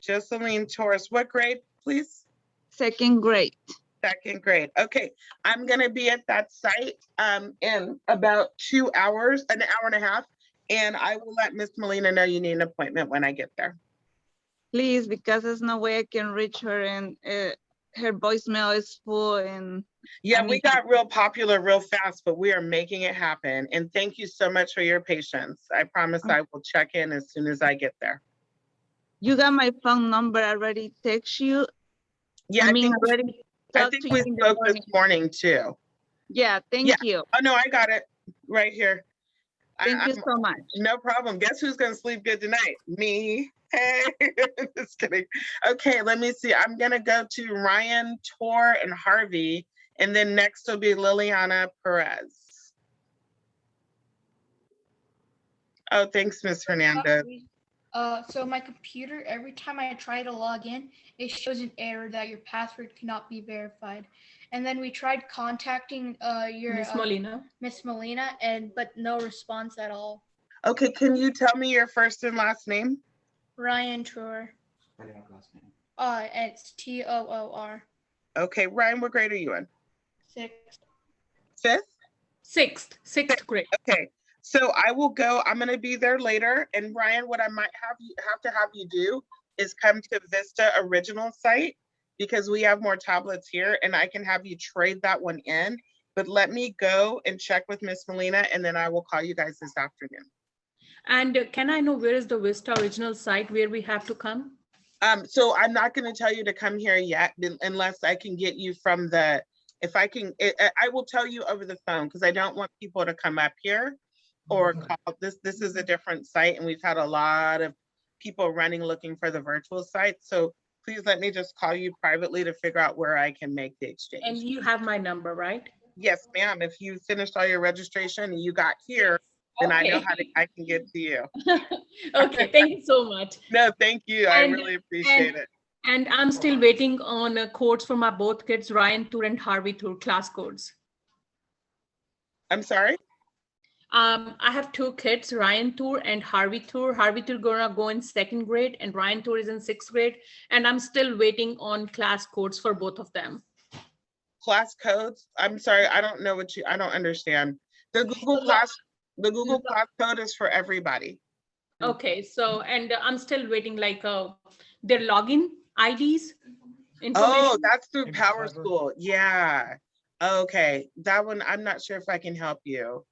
Jocelyn Torres. What grade, please? Second grade. Second grade. Okay, I'm gonna be at that site in about 2 hours, an hour and a half, and I will let Miss Molina know you need an appointment when I get there. Please, because there's no way I can reach her, and her voicemail is full. And yeah, we got real popular real fast, but we are making it happen. And thank you so much for your patience. I promise I will check in as soon as I get there. You got my phone number. I already text you. Yeah, I think we spoke this morning too. Yeah, thank you. Oh no, I got it right here. Thank you so much. No problem. Guess who's gonna sleep good tonight? Me. Hey, just kidding. Okay, let me see. I'm gonna go to Ryan, Tor, and Harvey, and then next will be Liliana Perez. Oh, thanks, Miss Hernandez. So my computer, every time I try to log in, it shows an error that your password cannot be verified. And then we tried contacting your Miss Molina, but no response at all. Okay, can you tell me your first and last name? Ryan Tour. It's Toor. Okay, Ryan, what grade are you in? Sixth. Fifth? Sixth grade. Okay. So I will go, I'm gonna be there later. And Ryan, what I might have to have you do is come to Vista Original site, because we have more tablets here and I can have you trade that one in. But let me go and check with Miss Molina, and then I will call you guys this afternoon. And can I know where is the Vista Original site where we have to come? So I'm not gonna tell you to come here yet unless I can get you from the, I will tell you over the phone, because I don't want people to come up here or call. This is a different site, and we've had a lot of people running looking for the virtual site. So please let me just call you privately to figure out where I can make the exchange. And you have my number, right? Yes, ma'am. If you finished all your registration and you got here, then I know I can get to you. Okay, thank you so much. No, thank you. I really appreciate it. And I'm still waiting on codes for my both kids, Ryan Tour and Harvey Tour, class codes. I'm sorry? I have two kids, Ryan Tour and Harvey Tour. Harvey Tour gonna go in second grade and Ryan Tour is in sixth grade. And I'm still waiting on class codes for both of them. Class codes? I'm sorry, I don't know I don't understand. The Google Class code is for everybody. Okay, so, and I'm still waiting like their login IDs. Oh, that's through PowerSchool. Yeah. Okay, that one, I'm not sure if I can help you.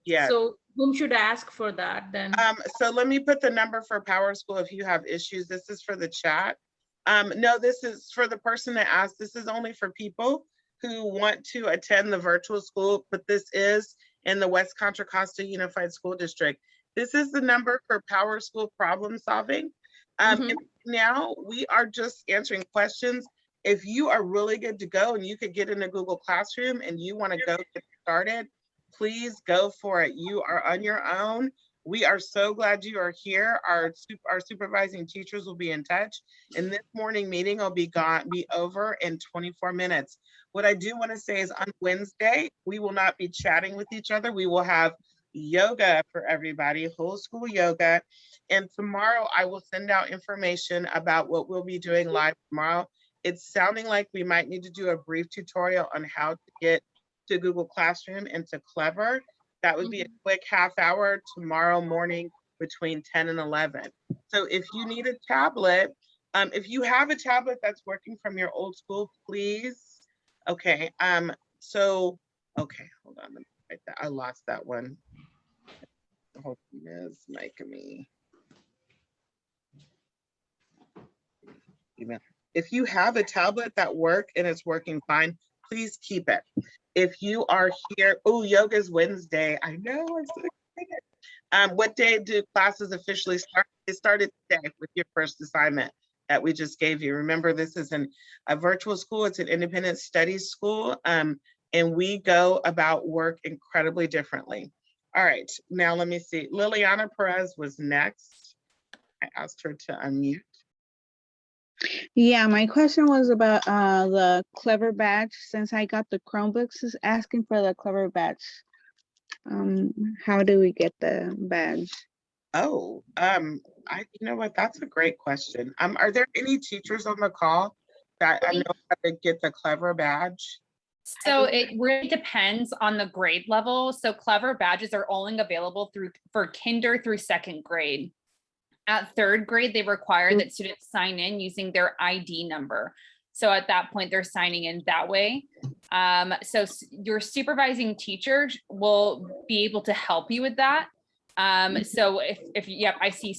Yeah. So whom should I ask for that then? So let me put the number for PowerSchool if you have issues. This is for the chat. No, this is for the person that asked. This is only for people who want to attend the virtual school, but this is in the West Contra Costa Unified School District. This is the number for PowerSchool problem solving. Now we are just answering questions. If you are really good to go and you could get in a Google Classroom and you want to go get started, please go for it. You are on your own. We are so glad you are here. Our supervising teachers will be in touch, and this morning meeting will be over in 24 minutes. What I do want to say is on Wednesday, we will not be chatting with each other. We will have yoga for everybody, whole school yoga. And tomorrow I will send out information about what we'll be doing live tomorrow. It's sounding like we might need to do a brief tutorial on how to get to Google Classroom and to Clever. That would be a quick half hour tomorrow morning between 10 and 11. So if you need a tablet, if you have a tablet that's working from your old school, please. Okay, so Okay, hold on. Let me write that. I lost that one. Hold on, Ms. Micah. If you have a tablet that works and it's working fine, please keep it. If you are here, oh, yoga's Wednesday. I know, I'm so excited. What day do classes officially start? They started today with your first assignment that we just gave you. Remember, this is a virtual school. It's an independent studies school, and we go about work incredibly differently. All right, now let me see. Liliana Perez was next. I asked her to unmute. Yeah, my question was about the Clever Badge. Since I got the Chromebooks, is asking for the Clever Badge. How do we get the badge? Oh, you know what? That's a great question. Are there any teachers on the call that know how to get the Clever Badge? So it really depends on the grade level. So Clever Badges are only available for kinder through second grade. At third grade, they require that students sign in using their ID number. So at that point, they're signing in that way. So your supervising teacher will be able to help you with that. So if yep, I see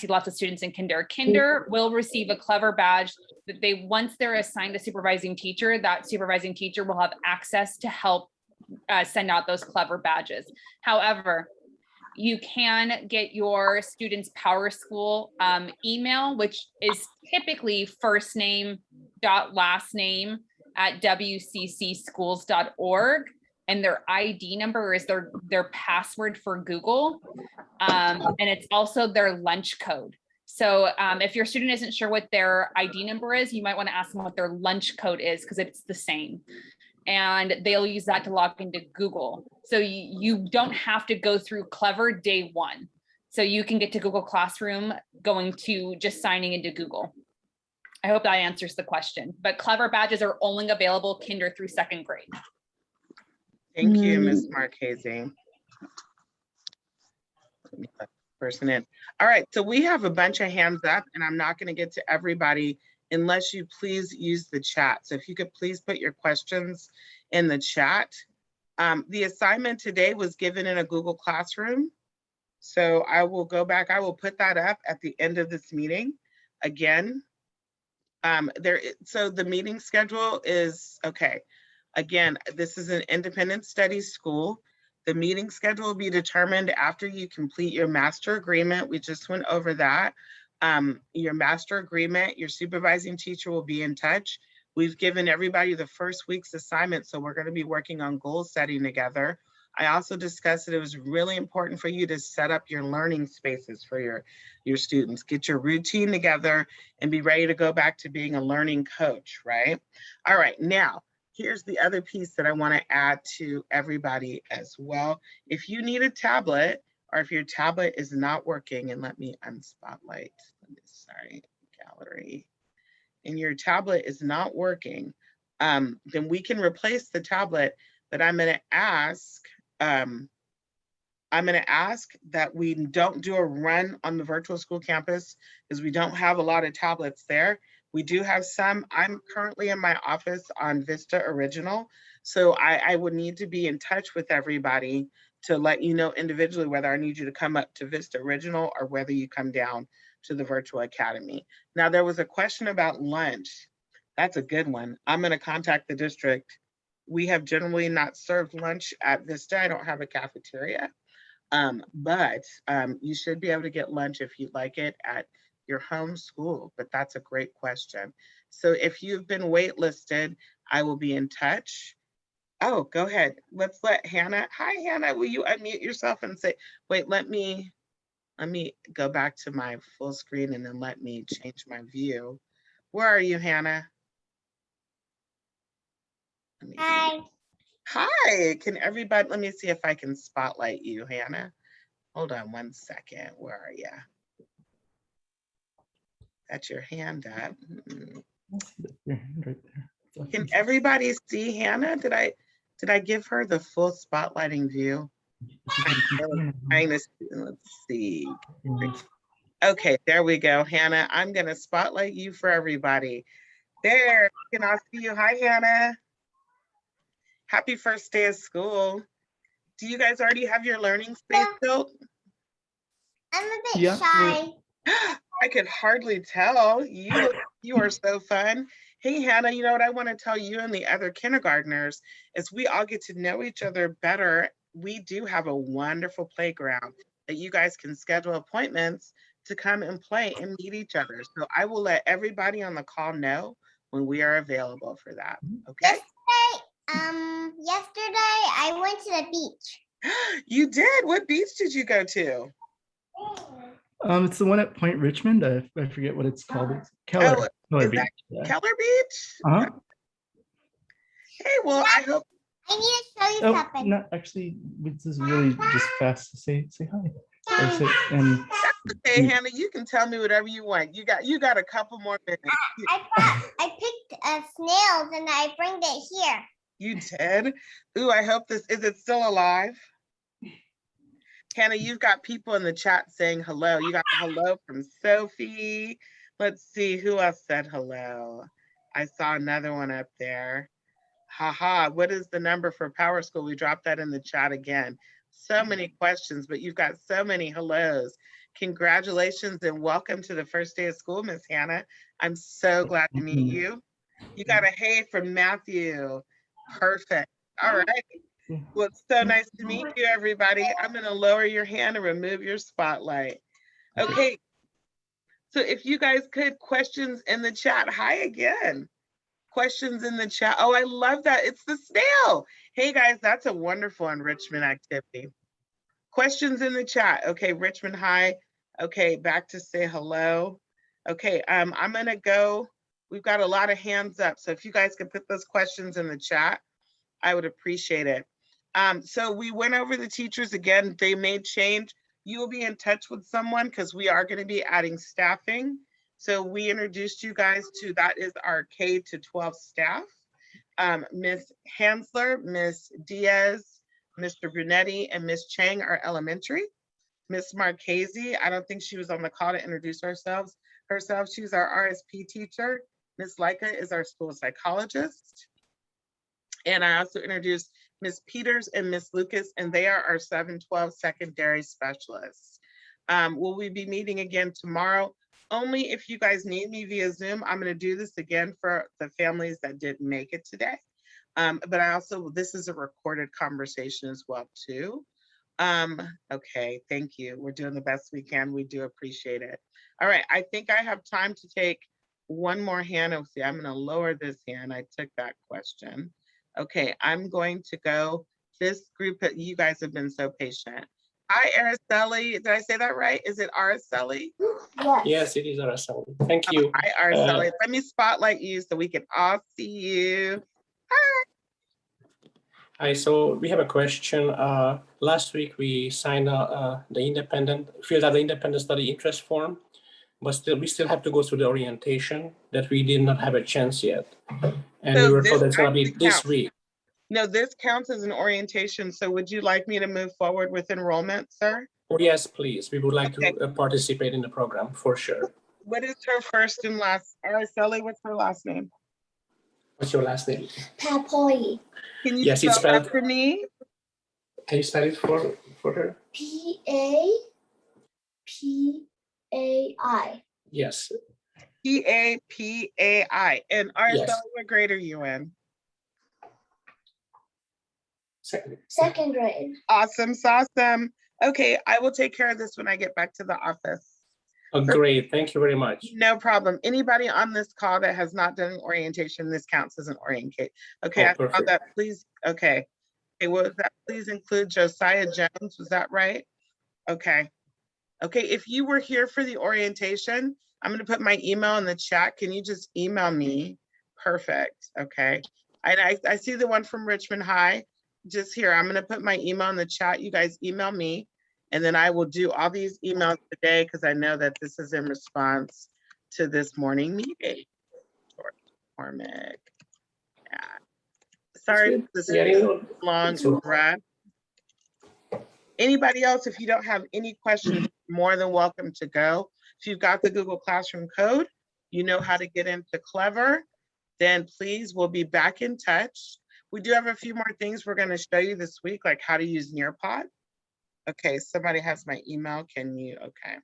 lots of students in kinder. Kinder will receive a Clever Badge that once they're assigned a supervising teacher, that supervising teacher will have access to help send out those Clever Badges. However, you can get your students' PowerSchool email, which is typically first name dot last name at wccschools.org, and their ID number is their password for Google, and it's also their lunch code. So if your student isn't sure what their ID number is, you might want to ask them what their lunch code is, because it's the same. And they'll use that to log into Google. So you don't have to go through Clever day one. So you can get to Google Classroom going to just signing into Google. I hope that answers the question, but Clever Badges are only available kinder through second grade. Thank you, Ms. Marchese. Let me let the person in. All right, so we have a bunch of hands up, and I'm not going to get to everybody unless you please use the chat. So if you could please put your questions in the chat. The assignment today was given in a Google Classroom. So I will go back, I will put that up at the end of this meeting again. So the meeting schedule is, okay. Again, this is an independent studies school. The meeting schedule will be determined after you complete your master agreement. We just went over that. Your master agreement, your supervising teacher will be in touch. We've given everybody the first week's assignment, so we're going to be working on goal setting together. I also discussed that it was really important for you to set up your learning spaces for your students. Get your routine together and be ready to go back to being a learning coach, right? All right, now, here's the other piece that I want to add to everybody as well. If you need a tablet, or if your tablet is not working, and let me unspotlight, sorry, gallery, and your tablet is not working, then we can replace the tablet, but I'm gonna ask that we don't do a run on the virtual school campus because we don't have a lot of tablets there. We do have some. I'm currently in my office on Vista Original, so I would need to be in touch with everybody to let you know individually whether I need you to come up to Vista Original or whether you come down to the Virtual Academy. Now, there was a question about lunch. That's a good one. I'm going to contact the district. We have generally not served lunch at Vista. I don't have a cafeteria, but you should be able to get lunch if you'd like it at your home school, but that's a great question. So if you've been waitlisted, I will be in touch. Oh, go ahead. Let's let Hannah. Hi, Hannah. Will you unmute yourself and say, wait, let me go back to my full screen and then let me change my view. Where are you, Hannah? Hi. Hi. Can everybody, let me see if I can spotlight you, Hannah. Hold on one second. Where are you? That's your hand up. Right there. Can everybody see Hannah? Did I give her the full spotlighting view? Let's see. Okay, there we go, Hannah. I'm gonna spotlight you for everybody. There, can I see you? Hi, Hannah. Happy first day of school. Do you guys already have your learning space built? I'm a bit Yeah, shy. I could hardly tell. You are so fun. Hey, Hannah, you know what I want to tell you and the other kindergartners is we all get to know each other better. We do have a wonderful playground that you guys can schedule appointments to come and play and meet each other. So I will let everybody on the call know when we are available for that. Okay? Yesterday I went to the beach. You did? What beach did you go to? It's the one at Point Richmond. I forget what it's called. It's Keller. Keller Is Beach. that Yeah. Keller Beach? Uh-huh. Hey, well, I hope. I need to show you Oh, something. no, actually, this is really just fast to say hi. That's it. And Okay, Hannah, you can tell me whatever you want. You got a couple more minutes. I picked snails and I bring it here. You did? Ooh, I hope is it still alive? Hannah, you've got people in the chat saying hello. You got a hello from Sophie. Let's see who else said hello. I saw another one up there. Haha, what is the number for Power School? We dropped that in the chat again. So many questions, but you've got so many hellos. Congratulations and welcome to the first day of school, Miss Hannah. I'm so glad to meet you. You got a hey from Matthew. Perfect. All right. Well, it's so nice to meet you, everybody. I'm going to lower your hand and remove your spotlight. Okay. So if you guys could, questions in the chat. Hi again. Questions in the chat. Oh, I love that. It's the snail. Hey, guys, that's a wonderful enrichment activity. Questions in the chat. Okay, Richmond, hi. Okay, back to say hello. Okay, I'm going to go. We've got a lot of hands up. So if you guys could put those questions in the chat, I would appreciate it. So we went over the teachers again. They made change. You will be in touch with someone because we are going to be adding staffing. So we introduced you guys to, that is our K to 12 staff. Miss Hansler, Miss Diaz, Mr. Brunetti, and Miss Chang are elementary. Miss Marchese, I don't think she was on the call to introduce herself. She's our RSP teacher. Miss Leica is our school psychologist. And I also introduced Miss Peters and Miss Lucas, and they are our 712 secondary specialists. Will we be meeting again tomorrow? Only if you guys need me via Zoom. I'm going to do this again for the families that didn't make it today. But I also, this is a recorded conversation as well too. Okay, thank you. We're doing the best we can. We do appreciate it. All right, I think I have time to take one more hand. Oh, see, I'm going to lower this hand. I took that question. Okay, I'm going to go. This group, you guys have been so patient. Hi, Araceli. Did I say that right? Is it Araceli? Yes. Yes, it is Araceli. Thank you. Hi, Araceli. Let me spotlight you so we can all see you. Hi, so we have a question. Last week we signed filled out the independent study interest form, but we still have to go through the orientation that we did not have a chance yet. And So we were told this it's gonna be actually this counts. week. No, this counts as an orientation. So would you like me to move forward with enrollment, sir? Oh, yes, please. We would like Okay. to participate in the program for sure. What is her first and last? Araceli, what's her last name? What's your last name? Papoy. Can you Yes, it's spell that spelled. for me? Can you spell it for her? P-A-P-A-I. Yes. P-A-P-A-I. And Araceli, Yes. what grade are you in? Second grade. Awesome, awesome. Okay, I will take care of this when I get back to the office. Oh, great. Thank you very much. No problem. Anybody on this call that has not done an orientation, this counts as an orientation. Okay, Oh, I saw perfect. that. Please, okay. Okay, what was that? Please include Josiah Jones. Was that right? Okay. Okay, if you were here for the orientation, I'm gonna put my email in the chat. Can you just email me? Perfect, okay. And I see the one from Richmond High. Just here, I'm gonna put my email in the chat. You guys email me. And then I will do all these emails today because I know that this is in response to this morning meeting. McCormick. Yeah. Sorry, this is long breath. Anybody else, if you don't have any questions, more than welcome to go. If you've got the Google Classroom code, you know how to get into Clever, then please, we'll be back in touch. We do have a few more things we're going to show you this week, like how to use Nearpod. Okay, somebody has my email. Can you, okay.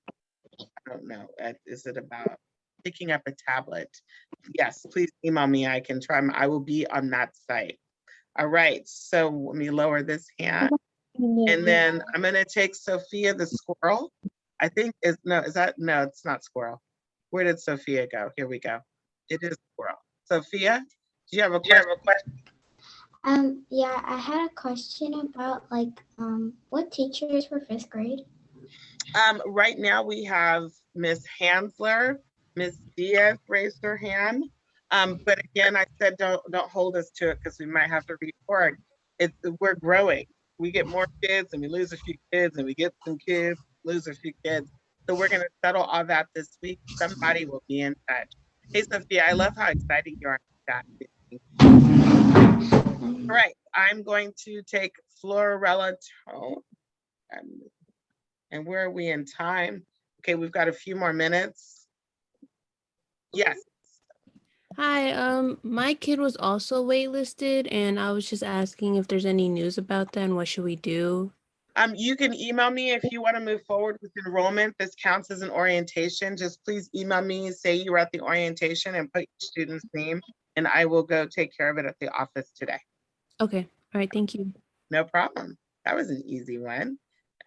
I don't know. Is it about picking up a tablet? Yes, please email me. I can try. I will be on that site. All right, so let me lower this hand. And then I'm going to take Sophia the squirrel. I think no, it's not squirrel. Where did Sophia go? Here we go. It is squirrel. Sophia, do you have a question? Yeah, I had a question about what teachers for 5th grade? Right now we have Miss Hansler, Miss Diaz raised her hand. But again, I said don't hold us to it because we might have to report. We're growing. We get more kids and we lose a few kids and we get some kids, lose a few kids. So we're gonna settle all that this week. Somebody will be in touch. Hey Sophia, I love how excited you are. All right, I'm going to take Florella Tone. And where are we in time? Okay, we've got a few more minutes. Yes. Hi, my kid was also waitlisted and I was just asking if there's any news about that and what should we do? You can email me if you want to move forward with enrollment. This counts as an orientation. Just please email me, say you were at the orientation and put your student's name and I will go take care of it at the office today. Okay, all right, thank you. No problem. That was an easy one.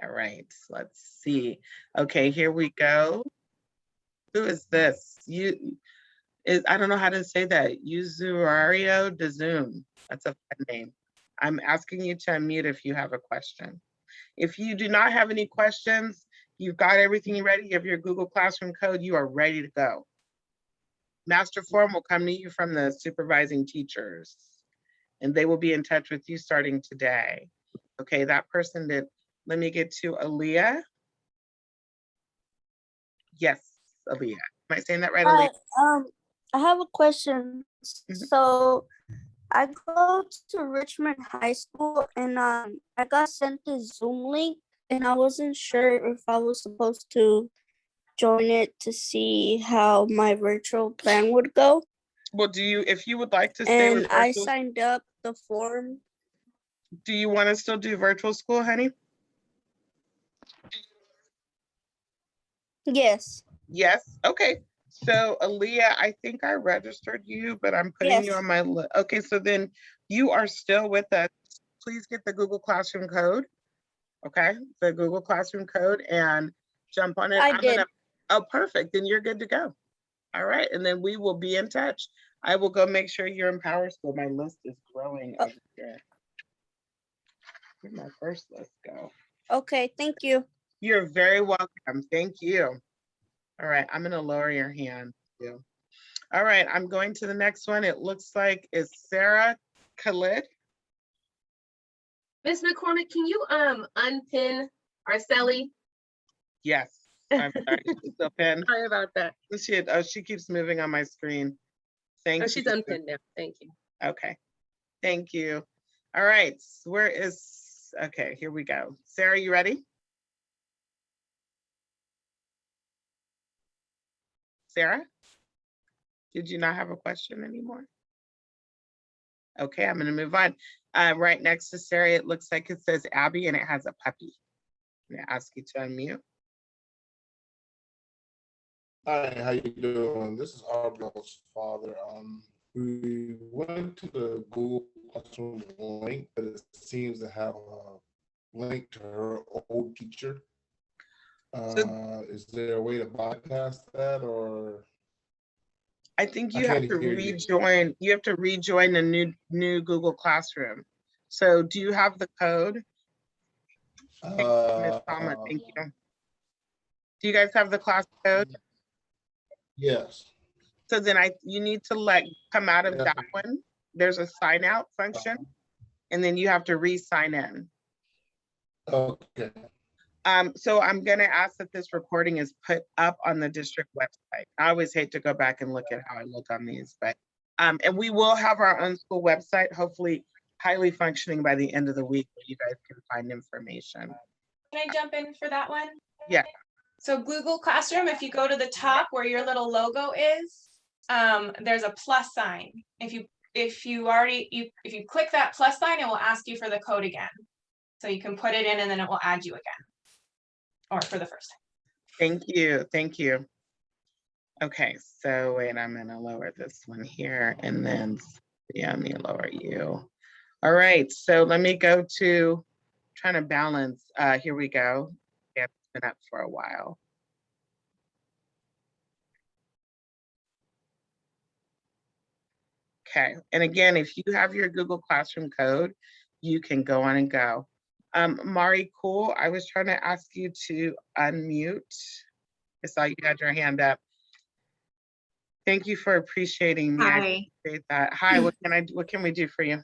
All right, let's see. Okay, here we go. Who is this? I don't know how to say that. Usuario de Zoom. That's a fun name. I'm asking you to unmute if you have a question. If you do not have any questions, you've got everything ready, you have your Google Classroom code, you are ready to go. Master Form will come to you from the supervising teachers and they will be in touch with you starting today. Okay, that person did. Let me get to Aaliyah. Yes, Aaliyah. Am I saying that right, Aaliyah? Hi, I have a question. So I go to Richmond High School and I got sent the Zoom link and I wasn't sure if I was supposed to join it to see how my virtual plan would go. Well, if you would like to stay with And I virtual, signed up the form. do you want to still do virtual school, honey? Yes. Yes, okay. So Aaliyah, I think I registered you, but I'm putting you on my list. Okay, so then you are still with us. Please get the Google Classroom code. Okay, the Google Classroom code and jump on it. I did. Oh, perfect. Then you're good to go. All right, and then we will be in touch. I will go make sure you're in Power School. My list is growing over here. Where'd my first list go? Okay, thank you. You're very welcome. Thank you. All right, I'm gonna lower your hand too. All right, I'm going to the next one. It looks like it's Sarah Khalid. Ms. McCormick, can you unpin Arceli? Yes, I'm sorry. She's still pinned. Sorry about that. She keeps moving on my screen. Thank Oh, you. she's unpinned now. Thank you. Okay, thank you. All right, okay, here we go. Sarah, you ready? Sarah, did you not have a question anymore? Okay, I'm gonna move on. Right next to Sarah, it looks like it says Abby and it has a puppy. I'm gonna ask you to unmute. Hi, how you doing? This is Arbel's father. We went to the Google Classroom link, but it seems to have a link to her old teacher. Is there a way to bypass that, or? I think you have to rejoin. You have to rejoin the new Google Classroom. So, do you have the code? Ms. Palmer, thank you. Do you guys have the class code? Yes. So then you need to come out of that one. There's a sign out function, and then you have to re-sign in. Okay. So I'm gonna ask that this recording is put up on the district website. I always hate to go back and look at how I look on these, but and we will have our own school website, hopefully highly functioning by the end of the week, where you guys can find information. Can I jump in for that one? Yeah. So Google Classroom, if you go to the top where your little logo is, there's a plus sign. If you if you if you click that plus sign, it will ask you for the code again. So you can put it in and then it will add you again, or for the first time. Thank you. Thank you. Okay, so wait, I'm gonna lower this one here and then, yeah, let me lower you. All right, so let me go to trying to balance. Here we go. Yeah, it's been up for a while. Okay, and again, if you have your Google Classroom code, you can go on and go. Mari Cool, I was trying to ask you to unmute. I saw you had your hand up. Thank you for appreciating me. Hi. I appreciate that. Hi, what can we do for you?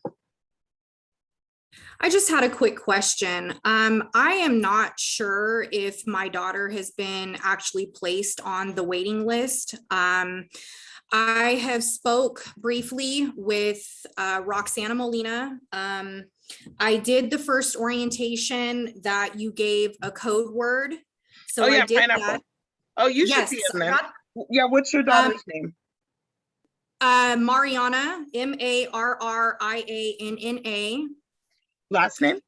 I just had a quick question. I am not sure if my daughter has been actually placed on the waiting list. I have spoke briefly with Roxana Molina. I did the first orientation that you gave a code word. So oh yeah, I did pineapple. that. Oh, you Yes, should be in there. Yeah, what's your daughter's name? Mariana, Marianna. Last name?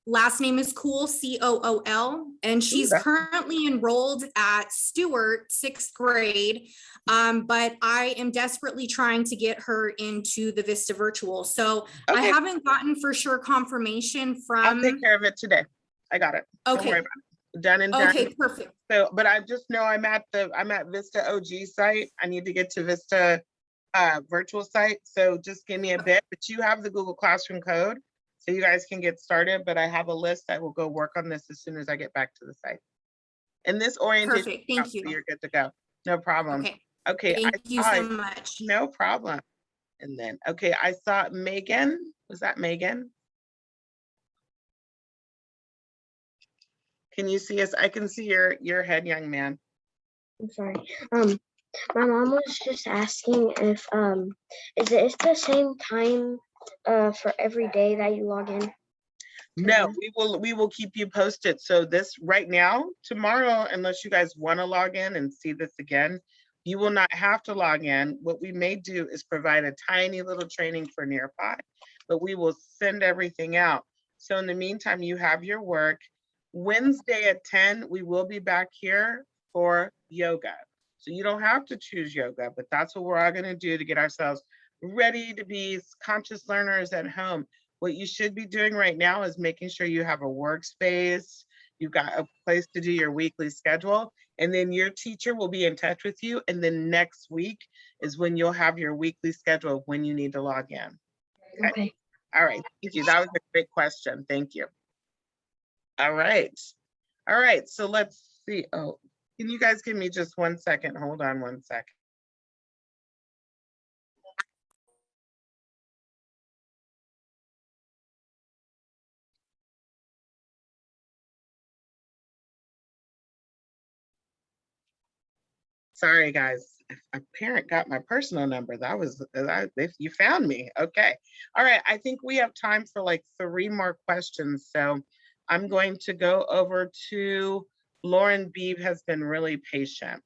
Last name is Cool, Cool, and she's currently enrolled at Stewart, 6th grade. But I am desperately trying to get her into the Vista Virtual. So I haven't gotten for sure confirmation from. I'll take care of it today. I got it. Don't worry about it. Done and done. Okay, perfect. So, but I just know I'm at Vista OG site. I need to get to Vista virtual site. So just give me a bit, but you have the Google Classroom code. So you guys can get started, but I have a list. I will go work on this as soon as I get back to the site. And this orientation, perfect. Thank you. So you're good to go. No problem. Okay. Thank you so much. No problem. And then, okay, I saw Megan. Was that Megan? Can you see us? I can see your head, young man. I'm sorry. My mom was just asking if is it the same time for every day that you log in? No, we will keep you posted. So this right now, tomorrow, unless you guys want to log in and see this again, you will not have to log in. What we may do is provide a tiny little training for Nearpod, but we will send everything out. So in the meantime, you have your work. Wednesday at 10, we will be back here for yoga. So you don't have to choose yoga, but that's what we're all going to do to get ourselves ready to be conscious learners at home. What you should be doing right now is making sure you have a workspace, you've got a place to do your weekly schedule, and then your teacher will be in touch with you. And then next week is when you'll have your weekly schedule of when you need to log in. Okay. All right. Thank you. That was a great question. Thank you. All right. All right. So let's see. Oh, can you guys give me just 1 second? Hold on 1 second. Sorry, guys. If a parent got my personal number, that was, you found me. Okay. All right. I think we have time for like 3 more questions. So I'm going to go over to Lauren Beebe, has been really patient.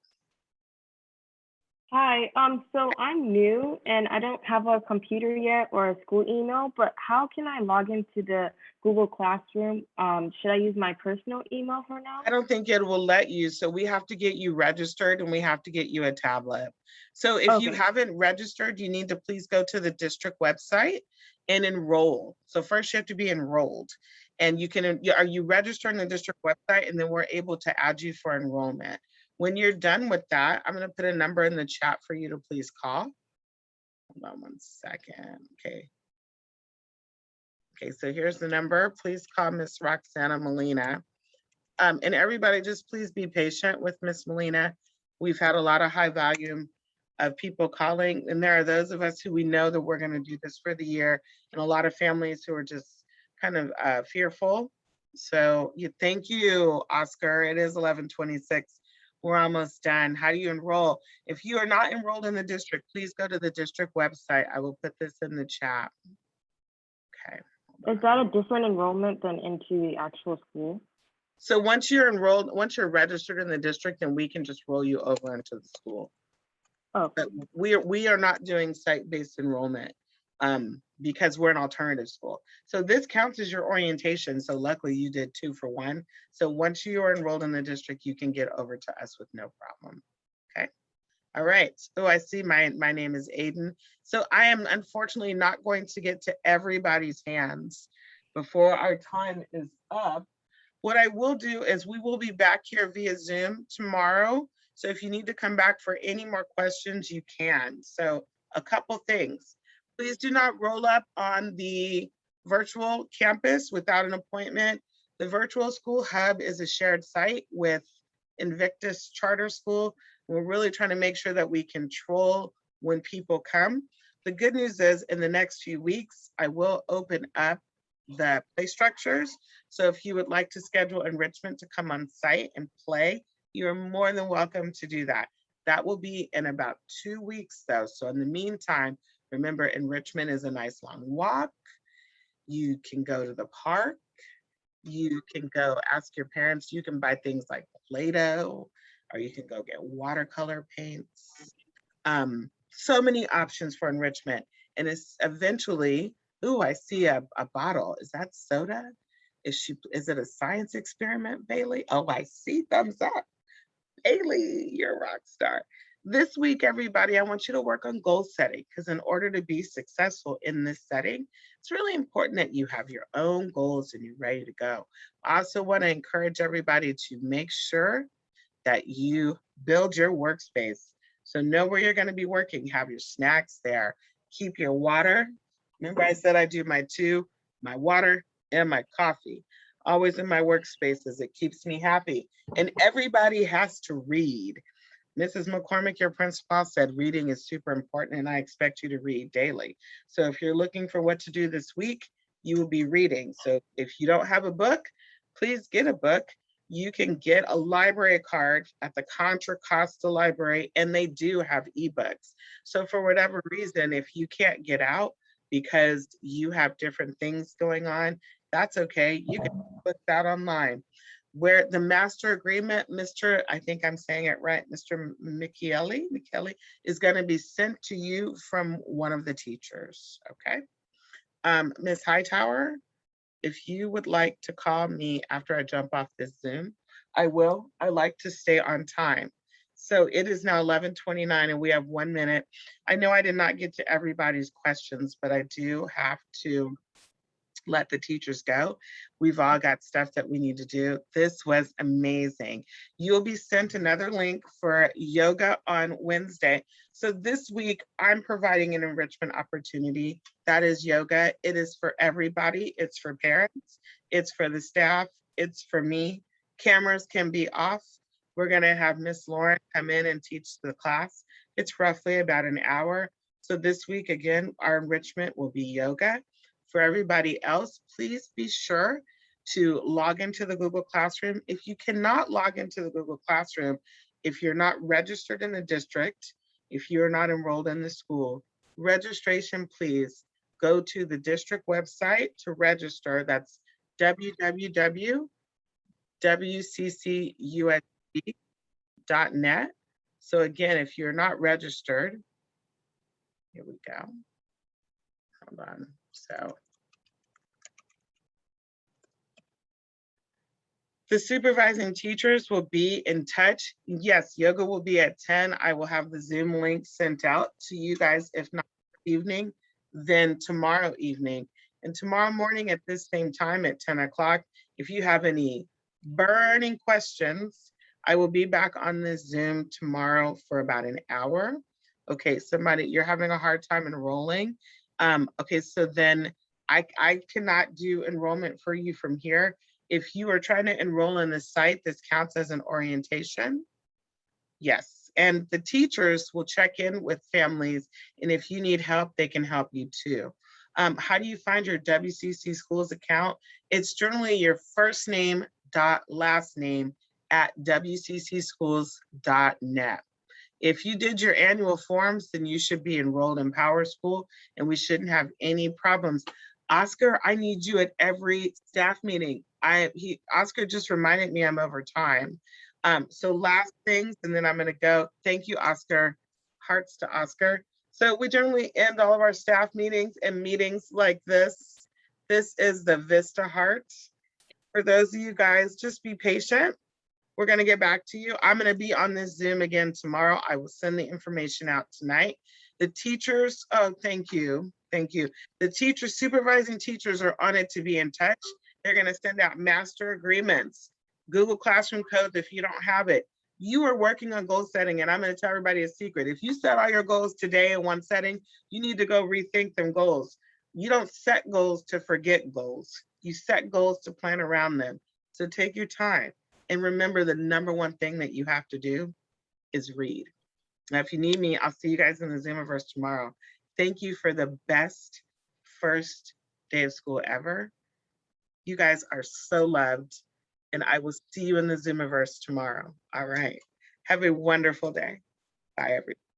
Hi, so I'm new and I don't have a computer yet or a school email, but how can I log into the Google Classroom? Should I use my personal email for now? I don't think it will let you. So we have to get you registered and we have to get you a tablet. So if you haven't registered, you need to please go to the district website and enroll. So first you have to be enrolled, and you can, are you registered in the district website, and then we're able to add you for enrollment. When you're done with that, I'm going to put a number in the chat for you to please call. Hold on 1 second. Okay. Okay, so here's the number. Please call Miss Roxana Molina. And everybody, just please be patient with Miss Molina. We've had a lot of high volume of people calling, and there are those of us who we know that we're going to do this for the year, and a lot of families who are just kind of fearful. So thank you, Oscar. It is 11:26. We're almost done. How do you enroll? If you are not enrolled in the district, please go to the district website. I will put this in the chat. Okay. Is that a different enrollment than into the actual school? So once you're enrolled, once you're registered in the district, then we can just roll you over into the school. Oh. But we are not doing site-based enrollment. because we're an alternative school. So this counts as your orientation. So luckily you did 2 for 1. So once you are enrolled in the district, you can get over to us with no problem. Okay. All right. So I see my name is Aiden. So I am unfortunately not going to get to everybody's hands before our time is up. What I will do is we will be back here via Zoom tomorrow. So if you need to come back for any more questions, you can. So a couple things. Please do not roll up on the virtual campus without an appointment. The virtual school hub is a shared site with Invictus Charter School. We're really trying to make sure that we control when people come. The good news is in the next few weeks, I will open up the play structures. So if you would like to schedule enrichment to come on site and play, you're more than welcome to do that. That will be in about 2 weeks though. So in the meantime, remember enrichment is a nice long walk. You can go to the park. You can go ask your parents. You can buy things like Play-Doh, or you can go get watercolor paints. So many options for enrichment. And it's eventually, ooh, I see a bottle. Is that soda? Is it a science experiment, Bailey? Oh, I see, thumbs up. Bailey, you're a rock star. This week, everybody, I want you to work on goal setting, because in order to be successful in this setting, it's really important that you have your own goals and you're ready to go. I also want to encourage everybody to make sure that you build your workspace. So know where you're going to be working, have your snacks there, keep your water. Remember I said I do my 2, my water and my coffee, always in my workspaces. It keeps me happy. And everybody has to read. Mrs. McCormick, your principal, said reading is super important, and I expect you to read daily. So if you're looking for what to do this week, you will be reading. So if you don't have a book, please get a book. You can get a library card at the Contra Costa Library, and they do have ebooks. So for whatever reason, if you can't get out because you have different things going on, that's okay. You can put that online. Where the master agreement, Mr., I think I'm saying it right, Mr. Michele is going to be sent to you from one of the teachers, okay? Ms. Hightower, if you would like to call me after I jump off this Zoom, I will. I like to stay on time. So it is now 11:29 and we have 1 minute. I know I did not get to everybody's questions, but I do have to let the teachers go. We've all got stuff that we need to do. This was amazing. You'll be sent another link for yoga on Wednesday. So this week I'm providing an enrichment opportunity. That is yoga. It is for everybody. It's for parents. It's for the staff. It's for me. Cameras can be off. We're gonna have Miss Lauren come in and teach the class. It's roughly about an hour. So this week, again, our enrichment will be yoga. For everybody else, please be sure to log into the Google Classroom. If you cannot log into the Google Classroom, if you're not registered in the district, if you're not enrolled in the school, registration, please go to the district website to register. That's www.wccusd.net. So again, if you're not registered, here we go. Hold on. So the supervising teachers will be in touch. Yes, yoga will be at 10. I will have the Zoom link sent out to you guys, if not evening, then tomorrow evening. And tomorrow morning at this same time at 10 o'clock, if you have any burning questions, I will be back on this Zoom tomorrow for about an hour. Okay, somebody, you're having a hard time enrolling. Okay, so then I cannot do enrollment for you from here. If you are trying to enroll in the site, this counts as an orientation. Yes, and the teachers will check in with families, and if you need help, they can help you too. How do you find your WCC Schools account? It's generally your first name dot last name at wccschools.net. If you did your annual forms, then you should be enrolled in PowerSchool and we shouldn't have any problems. Oscar, I need you at every staff meeting. Oscar just reminded me I'm over time. So last things, and then I'm gonna go. Thank you, Oscar. Hearts to Oscar. So we generally end all of our staff meetings and meetings like this. This is the Vista Heart. For those of you guys, just be patient. We're going to get back to you. I'm going to be on this Zoom again tomorrow. I will send the information out tonight. The teachers, oh, thank you. Thank you. The teachers, supervising teachers are on it to be in touch. They're going to send out master agreements, Google Classroom codes if you don't have it. You are working on goal setting, and I'm going to tell everybody a secret. If you set all your goals today in one setting, you need to go rethink them goals. You don't set goals to forget goals. You set goals to plan around them. So take your time. And remember, the number one thing that you have to do is read. Now, if you need me, I'll see you guys in the Zoomiverse tomorrow. Thank you for the best first day of school ever. You guys are so loved, and I will see you in the Zoomiverse tomorrow. All right. Have a wonderful day. Bye, everyone.